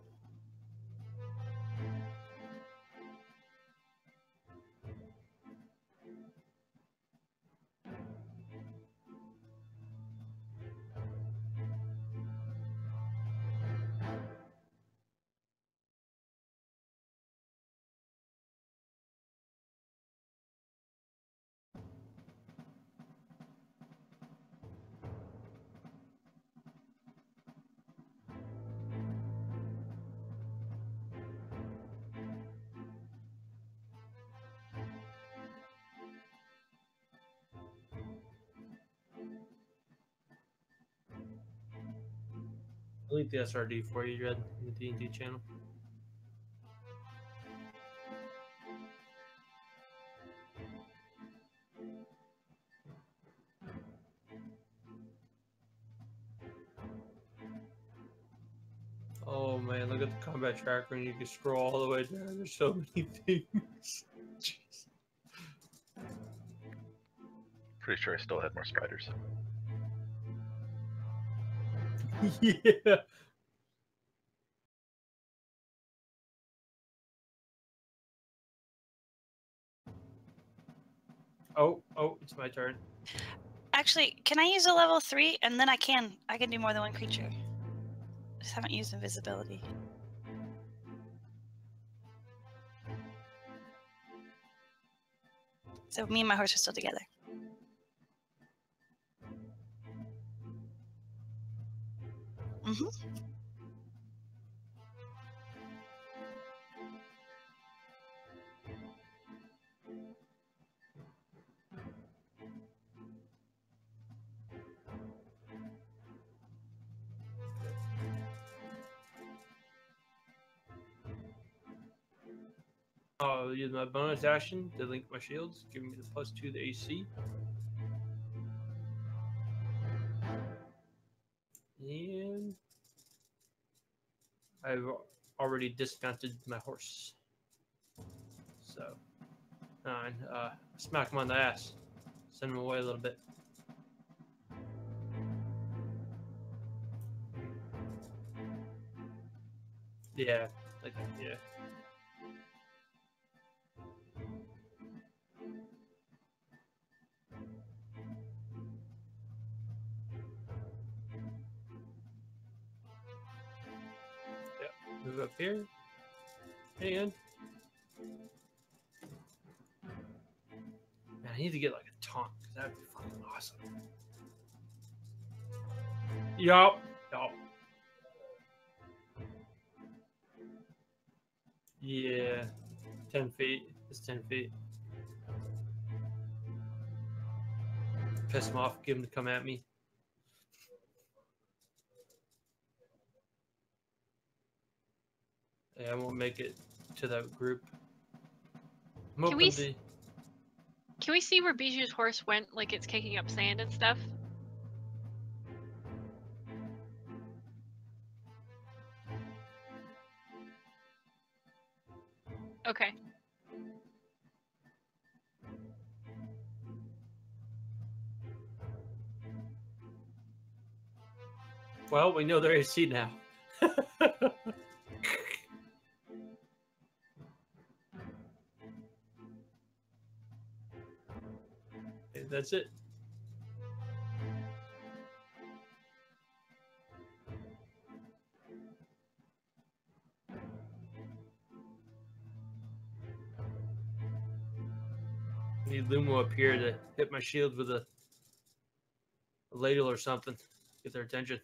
Speaker 2: I'll leave the SRD for you, Red, in the D&D channel. Oh man, look at the combat tracker and you can scroll all the way down. There's so many things. Jeez.
Speaker 3: Pretty sure I still had more spiders.
Speaker 2: Yeah. Oh, it's my turn.
Speaker 4: Actually, can I use a level 3? And then I can do more than one creature. Just haven't used invisibility. So me and my horse are still together. Mm-hmm.
Speaker 2: I'll use my bonus action to link my shields, giving me the +2 to AC. And I've already dismounted my horse. So, 9. Smack him on the ass. Send him away a little bit. Yeah, like that, yeah. Move up here. And man, I need to get like a taunt because that'd be fucking awesome. Yup. Yeah. 10 feet. It's 10 feet. Piss him off, get him to come at me. Yeah, I won't make it to that group. I'm
Speaker 1: Can we
Speaker 2: hoping to...
Speaker 1: Can we see where Bijou's horse went, like it's kicking up sand and stuff? Okay.
Speaker 2: Well, we know their AC now. Okay, that's it. Need Lumo up here to hit my shield with a ladle or something. Get their attention.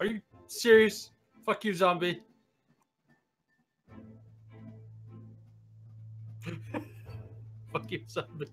Speaker 2: Are you serious? Fuck you, zombie. Fuck you, zombie.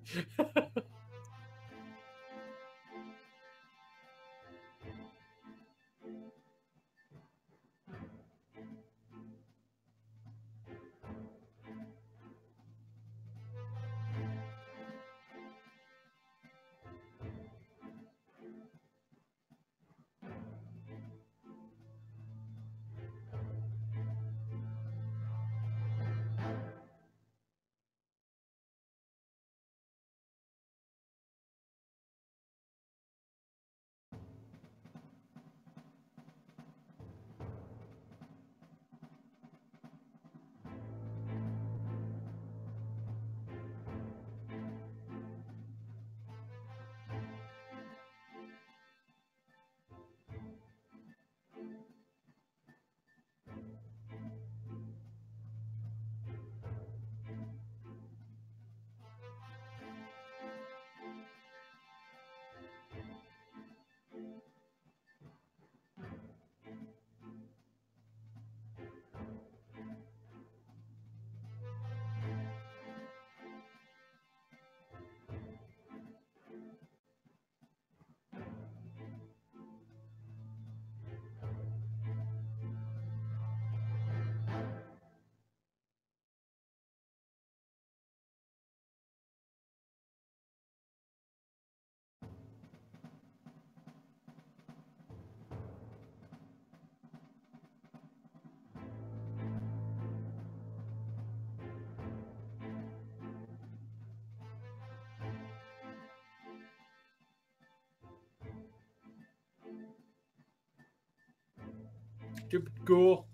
Speaker 2: Stupid ghoul.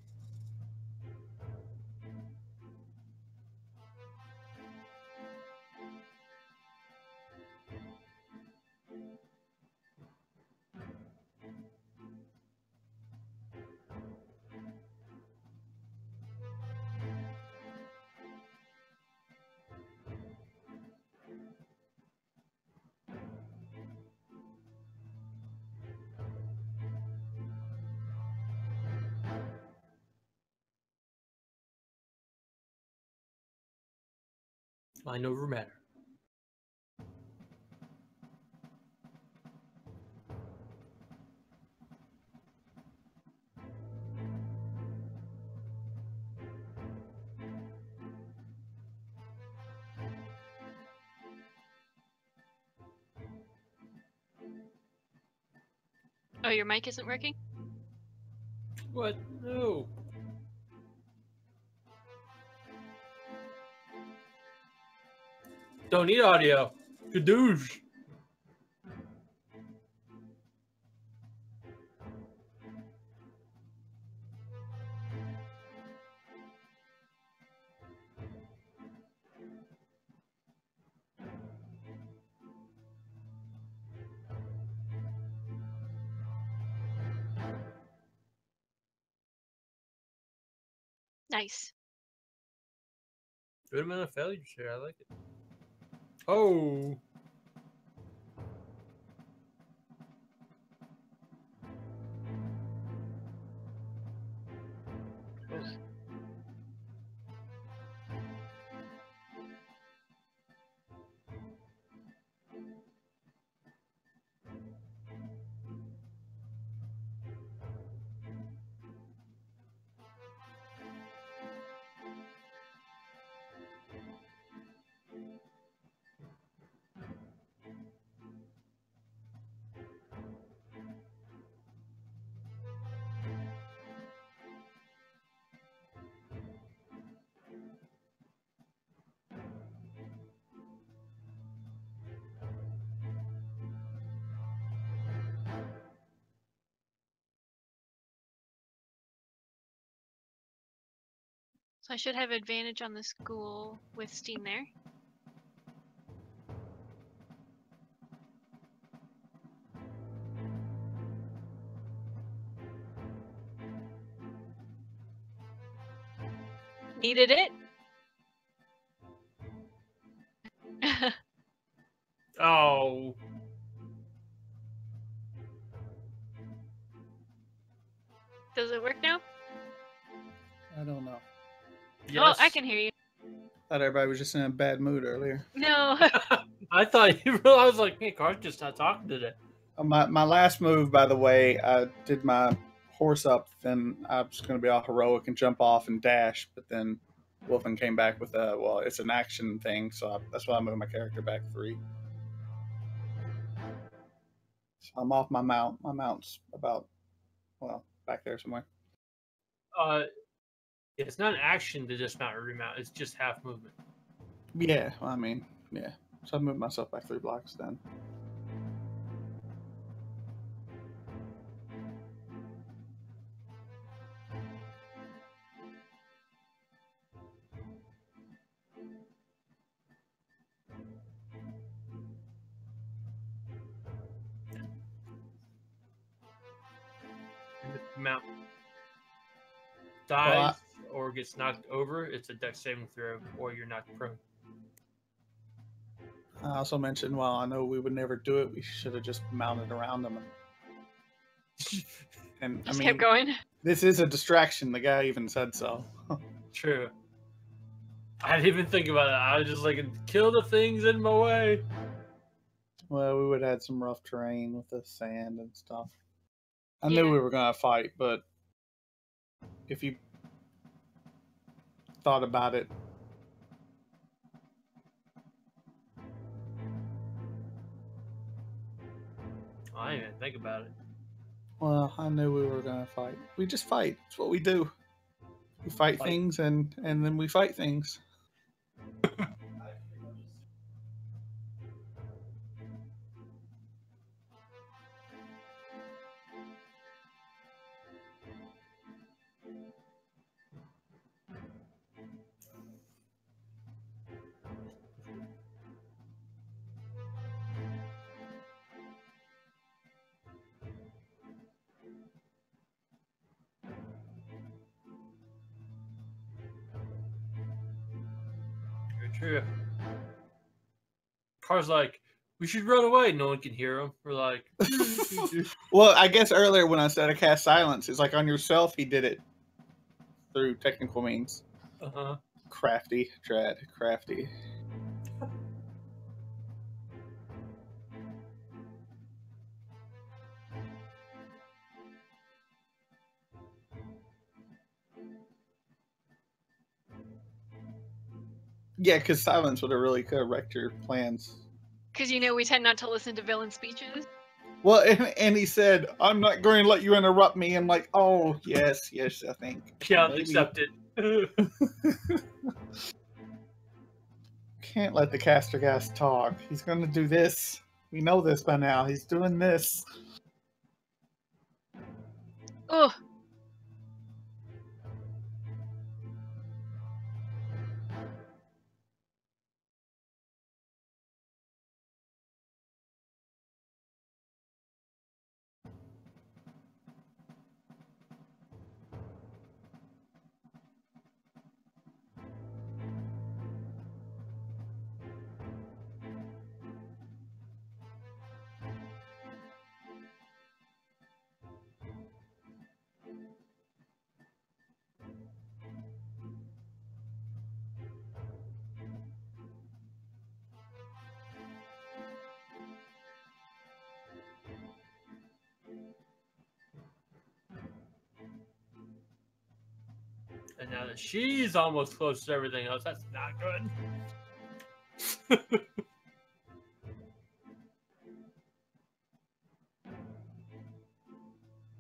Speaker 2: Mind over matter.
Speaker 1: Oh, your mic isn't working?
Speaker 2: What? No. Don't need audio. Kadoosh.
Speaker 1: Nice.
Speaker 2: Good amount of failures here. I like it. Oh.
Speaker 1: So I should have advantage on the school with Steam there. Needed it.
Speaker 2: Oh.
Speaker 1: Does it work now?
Speaker 5: I don't know.
Speaker 2: Yes.
Speaker 1: Oh, I can hear you.
Speaker 5: Thought everybody was just in a bad mood earlier.
Speaker 1: No.
Speaker 2: I thought you realized, I was like, hey, Car's just not talking today.
Speaker 5: My last move, by the way, I did my horse up, then I was going to be all heroic and jump off and dash, but then Wolfen came back with a, well, it's an action thing, so that's why I moved my character back 3. So I'm off my mount. My mount's about, well, back there somewhere.
Speaker 2: It's not an action to dismount or remount. It's just half movement.
Speaker 5: Yeah, well, I mean, yeah. So I moved myself back 3 blocks then.
Speaker 2: And if the mount dies or gets knocked over, it's a dex saving throw, or you're knocked prone.
Speaker 5: I also mentioned, well, I know we would never do it. We should have just mounted around them. And
Speaker 1: Just
Speaker 5: I mean,
Speaker 1: kept going.
Speaker 5: this is a distraction. The guy even said so.
Speaker 2: True. I didn't even think about it. I was just like, kill the things in my way.
Speaker 5: Well, we would have had some rough terrain with the sand and stuff. I
Speaker 1: Yeah.
Speaker 5: knew we were going to fight, but if you thought about it,
Speaker 2: I didn't even think about it.
Speaker 5: well, I knew we were going to fight. We just fight. It's what we do. We fight things and then we fight things.
Speaker 2: true. Car's like, we should run away. No one can hear him. We're like,
Speaker 5: Well, I guess earlier when I said I cast silence, it's like on yourself he did it through technical means.
Speaker 2: uh-huh.
Speaker 5: Crafty, Drad, crafty. Yeah, because silence would have really could have wrecked your plans.
Speaker 1: Because you know we tend not to listen to villain speeches.
Speaker 5: Well, and he said, I'm not going to let you interrupt me. I'm like, oh, yes, I think.
Speaker 2: Yeah,
Speaker 5: Maybe.
Speaker 2: accept it.
Speaker 5: Can't let the caster gas talk. He's going to do this. We know this by now. He's doing this.
Speaker 1: Ugh.
Speaker 2: And now that she's almost close to everything else, that's not good.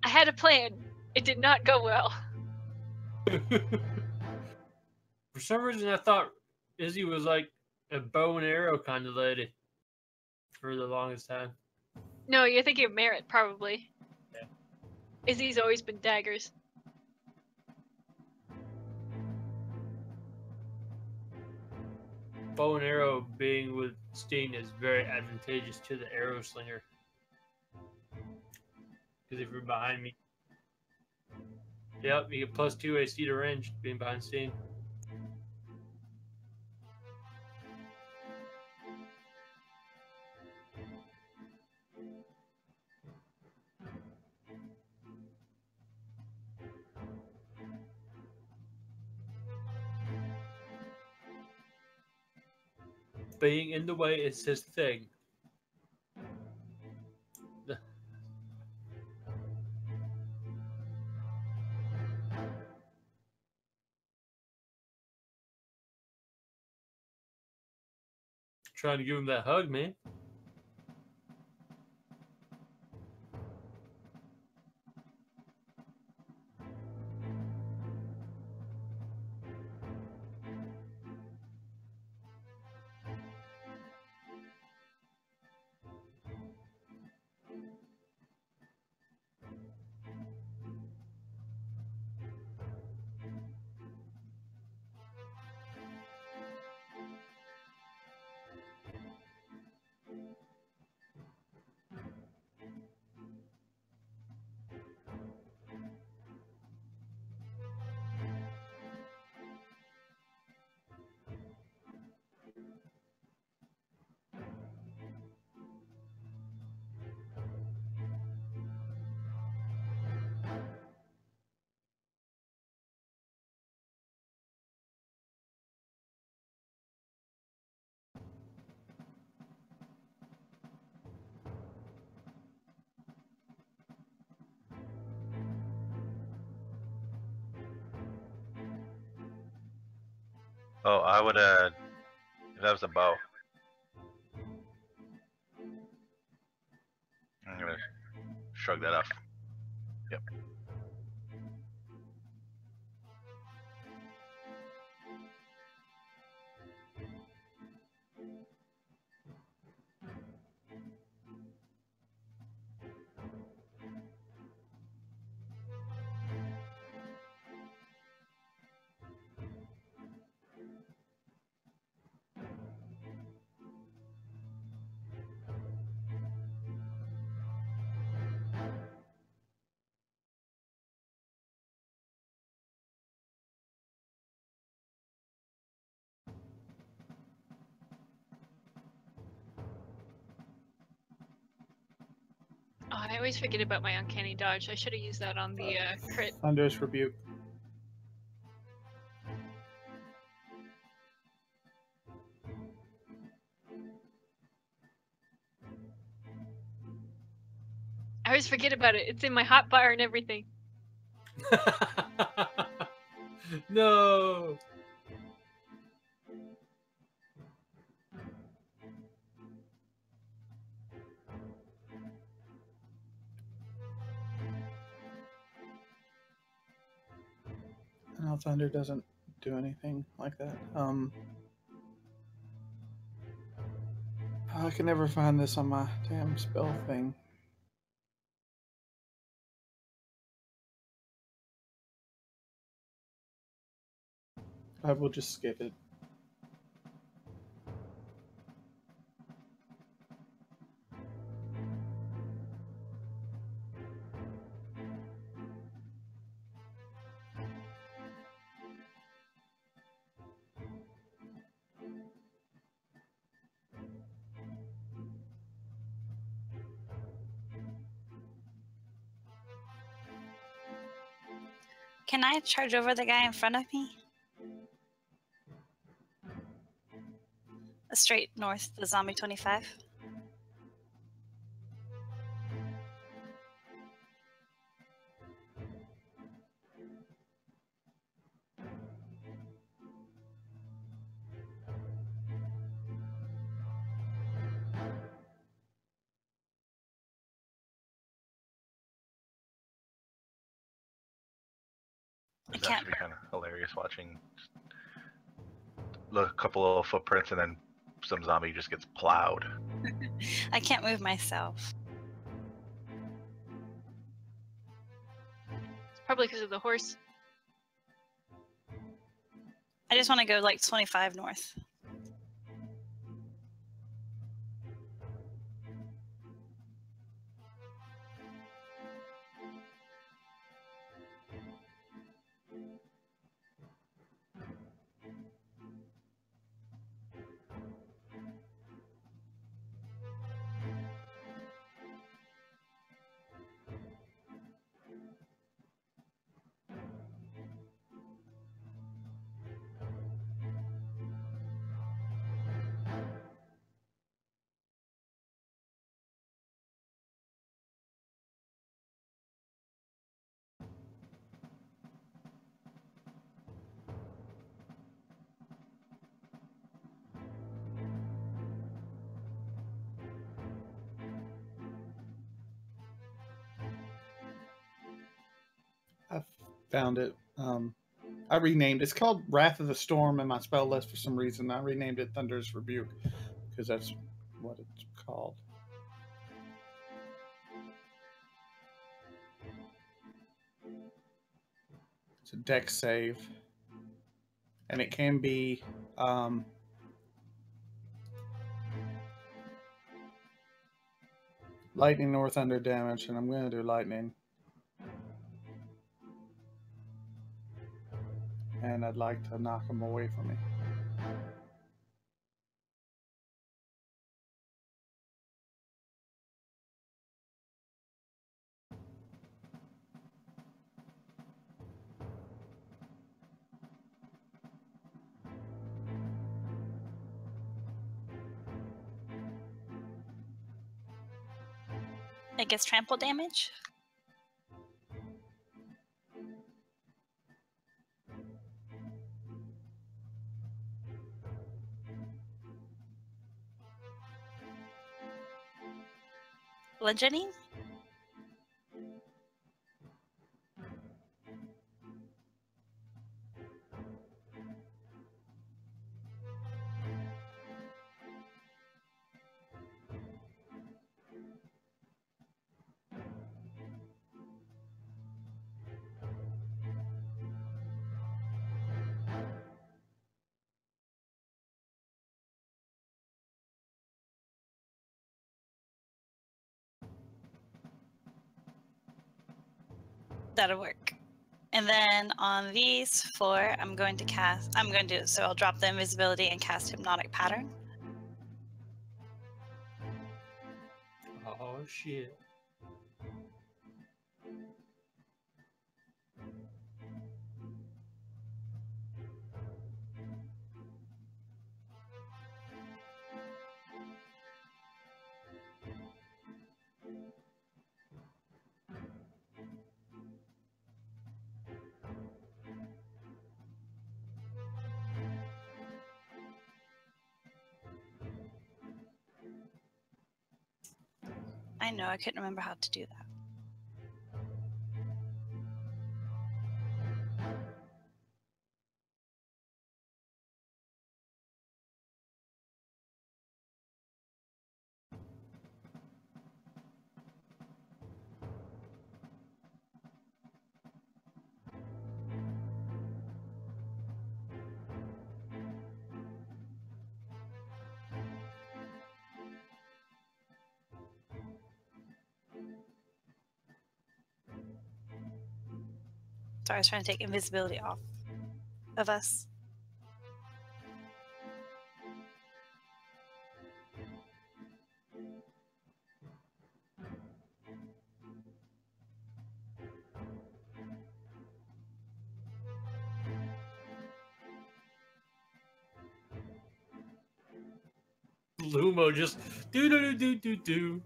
Speaker 1: I had a plan. It did not go well.
Speaker 2: For some reason, I thought Izzy was like a bow and arrow kind of lady for the longest time.
Speaker 1: No, you're thinking of Merit, probably.
Speaker 2: Yeah.
Speaker 1: Izzy's always been daggers.
Speaker 2: Bow and arrow being with Steen is very advantageous to the arrow slinger. Because if you're behind me, yep, you get +2 AC to range being behind Steen. Being in the way is his thing. Trying to give him that hug, man.
Speaker 3: Oh, I would if that was a bow. I'm gonna shrug that off. Yep.
Speaker 1: Oh, I always forget about my uncanny dodge. I should have used that on the crit.
Speaker 5: Thunderous Rebuke.
Speaker 1: I always forget about it. It's in my hotbar and everything.
Speaker 2: No.
Speaker 5: No, Thunder doesn't do anything like that. I can never find this on my damn spell thing. I will just skip it.
Speaker 4: Can I charge over the guy in front of me? Straight north, the zombie 25.
Speaker 3: It's actually kind of hilarious watching a couple of footprints and then some zombie just gets plowed.
Speaker 4: I can't move myself.
Speaker 1: It's probably because of the horse.
Speaker 4: I just want to go like 25 north.
Speaker 5: I found it. I renamed it. It's called Wrath of the Storm in my spell list for some reason. I renamed it Thunderous Rebuke because that's what it's called. It's a dex save. And it can be lightning or thunder damage, and I'm going to do lightning. And I'd like to knock them away from me.
Speaker 4: It gets trample damage. Bludgeoning? That'll work. And then on these 4, I'm going to so I'll drop the invisibility and cast Hypnotic Pattern.
Speaker 2: Oh shit.
Speaker 4: I know, I couldn't remember how to do that. Sorry, I was trying to take invisibility off of us.
Speaker 2: Lumo just do.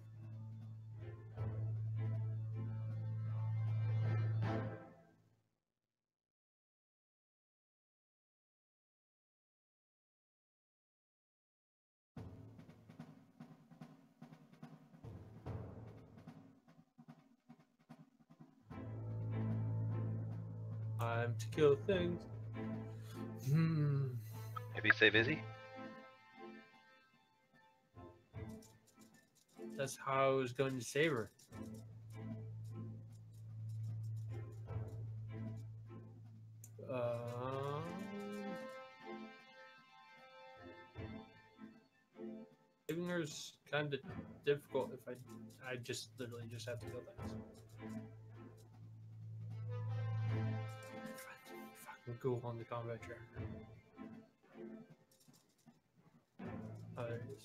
Speaker 2: Time to kill things.
Speaker 3: Maybe say busy?
Speaker 2: That's how I was going to save her. Saving her's kind of difficult if I just literally just have to kill things. Fucking go on the combat tracker. Oh, there it is.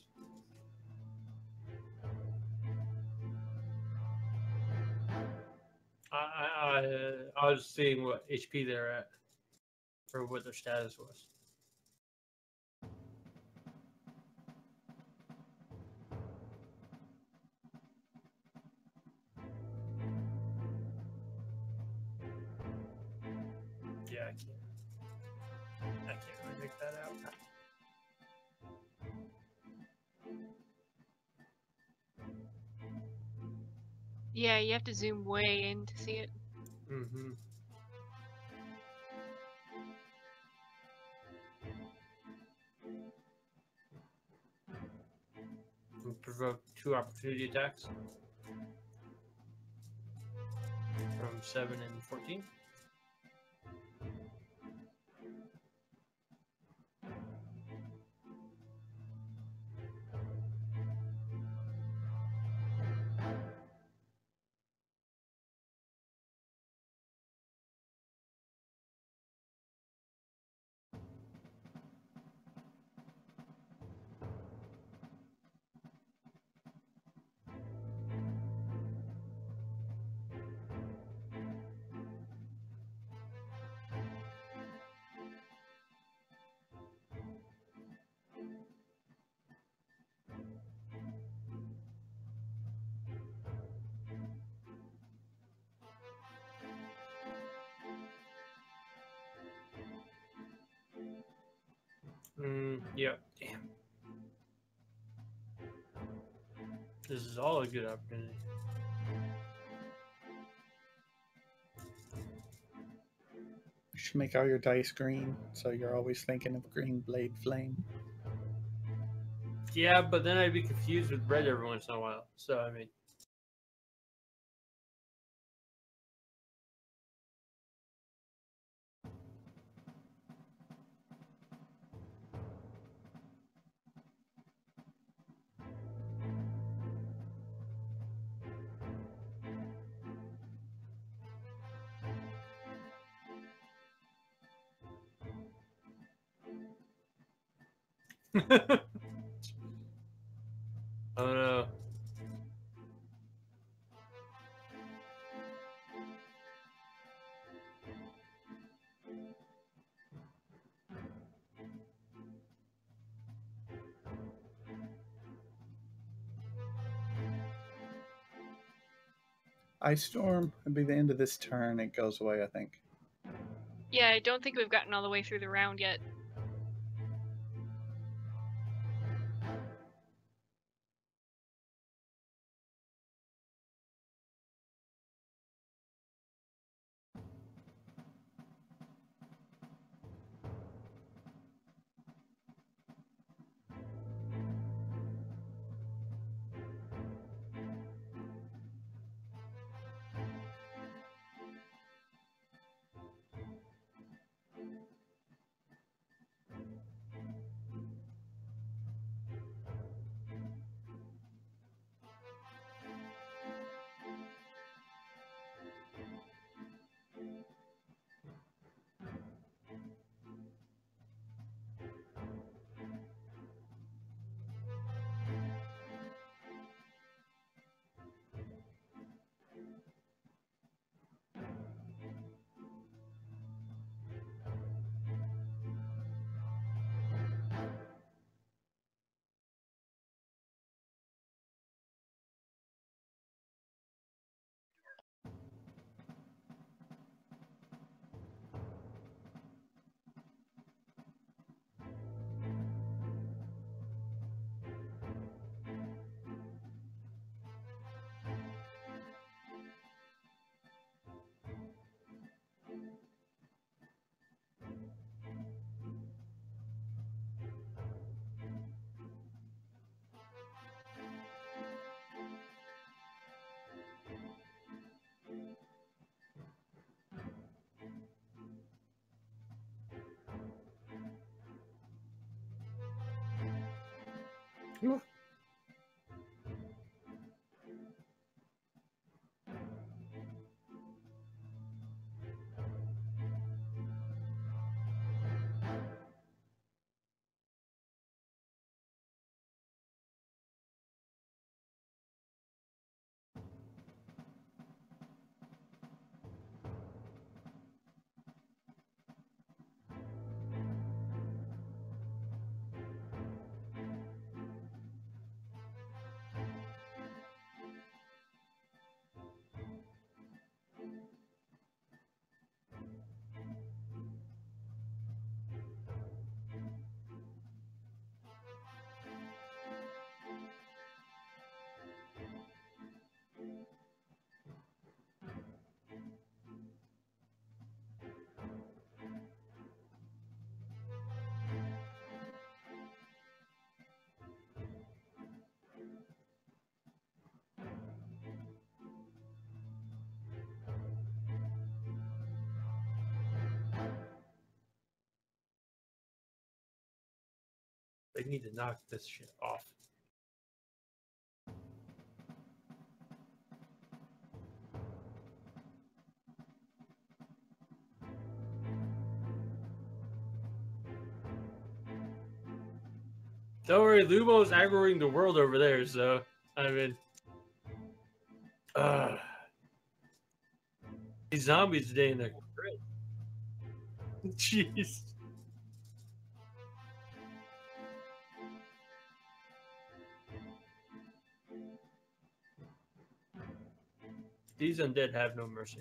Speaker 2: I was seeing what HP they're at, or what their status was. Yeah, I can't really make that out.
Speaker 1: Yeah, you have to zoom way in to see it.
Speaker 2: Mm-hmm. We provoke 2 opportunity attacks from 7 and 14. Yep. Damn. This is all a good opportunity.
Speaker 5: You should make all your dice green, so you're always thinking of green blade flame.
Speaker 2: Yeah, but then I'd be confused with red every once in a while. So, I mean. Oh no.
Speaker 5: Ice Storm would be the end of this turn. It goes away, I think.
Speaker 1: Yeah, I don't think we've gotten all the way through the round yet.
Speaker 2: They need to knock this shit off. Don't worry, Lumo's aggroing the world over there, so I mean, these zombies today in the crit. Jeez. These undead have no mercy.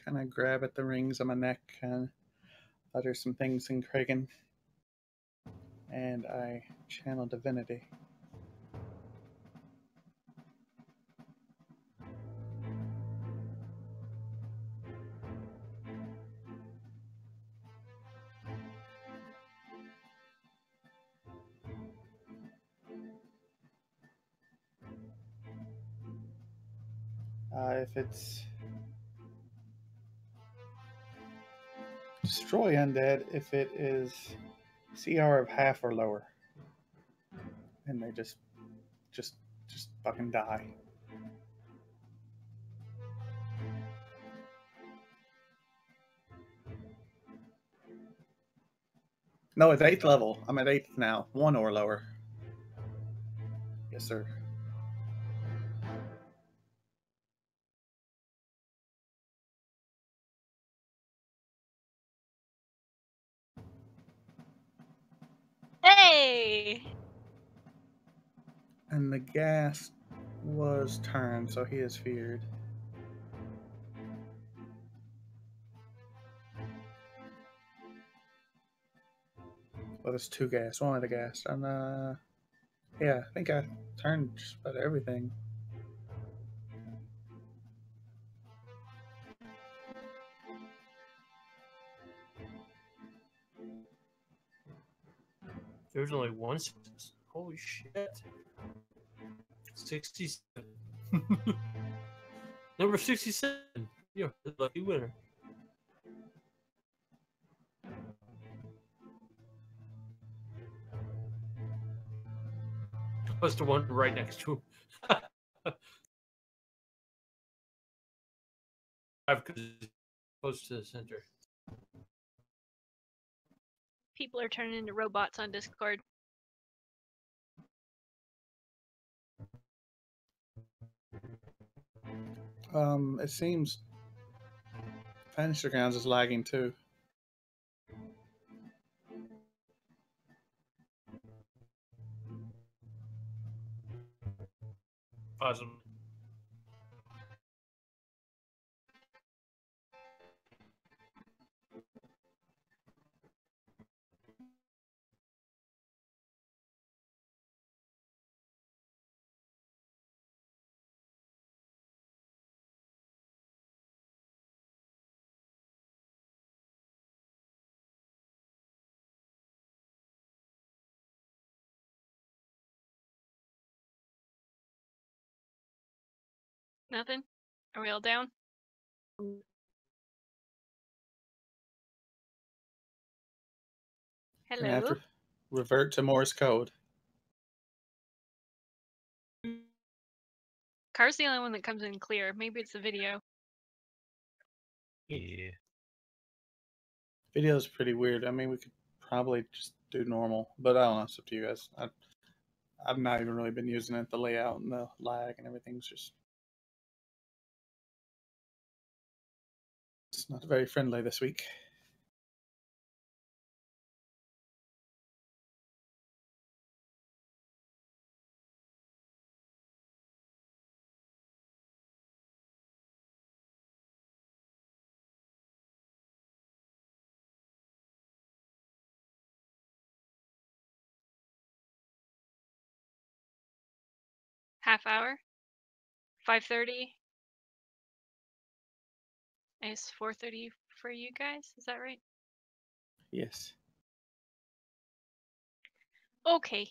Speaker 5: Kind of grab at the rings on my neck and utter some things in Kragan. And I channel divinity. If it's destroy undead, if it is CR of half or lower, and they just fucking die. No, it's 8th level. I'm at 8th now. 1 or lower. Yes, sir.
Speaker 4: Hey!
Speaker 5: And the gas was turned, so he is feared. Well, there's 2 gas. One of the gas. And, yeah, I think I turned just about everything.
Speaker 2: There's only one success. Holy shit. 67. Number 67. You're the lucky winner. opposed to one right next to him. Close to the center.
Speaker 1: People are turning into robots on Discord.
Speaker 5: It seems Vanisher Grounds is lagging too.
Speaker 2: Awesome.
Speaker 1: Nothing? Are we all down?
Speaker 5: Gonna have
Speaker 1: Hello?
Speaker 5: to revert to Morse code.
Speaker 1: Car's the only one that comes in clear. Maybe it's the video.
Speaker 3: Yeah.
Speaker 5: Video's pretty weird. I mean, we could probably just do normal, but I don't know. It's up to you guys. I've not even really been using it. The layout and the lag and everything's just, it's not very friendly this week.
Speaker 1: Half hour? 5:30? It's 4:30 for you guys, is that right?
Speaker 5: Yes.
Speaker 1: Okay.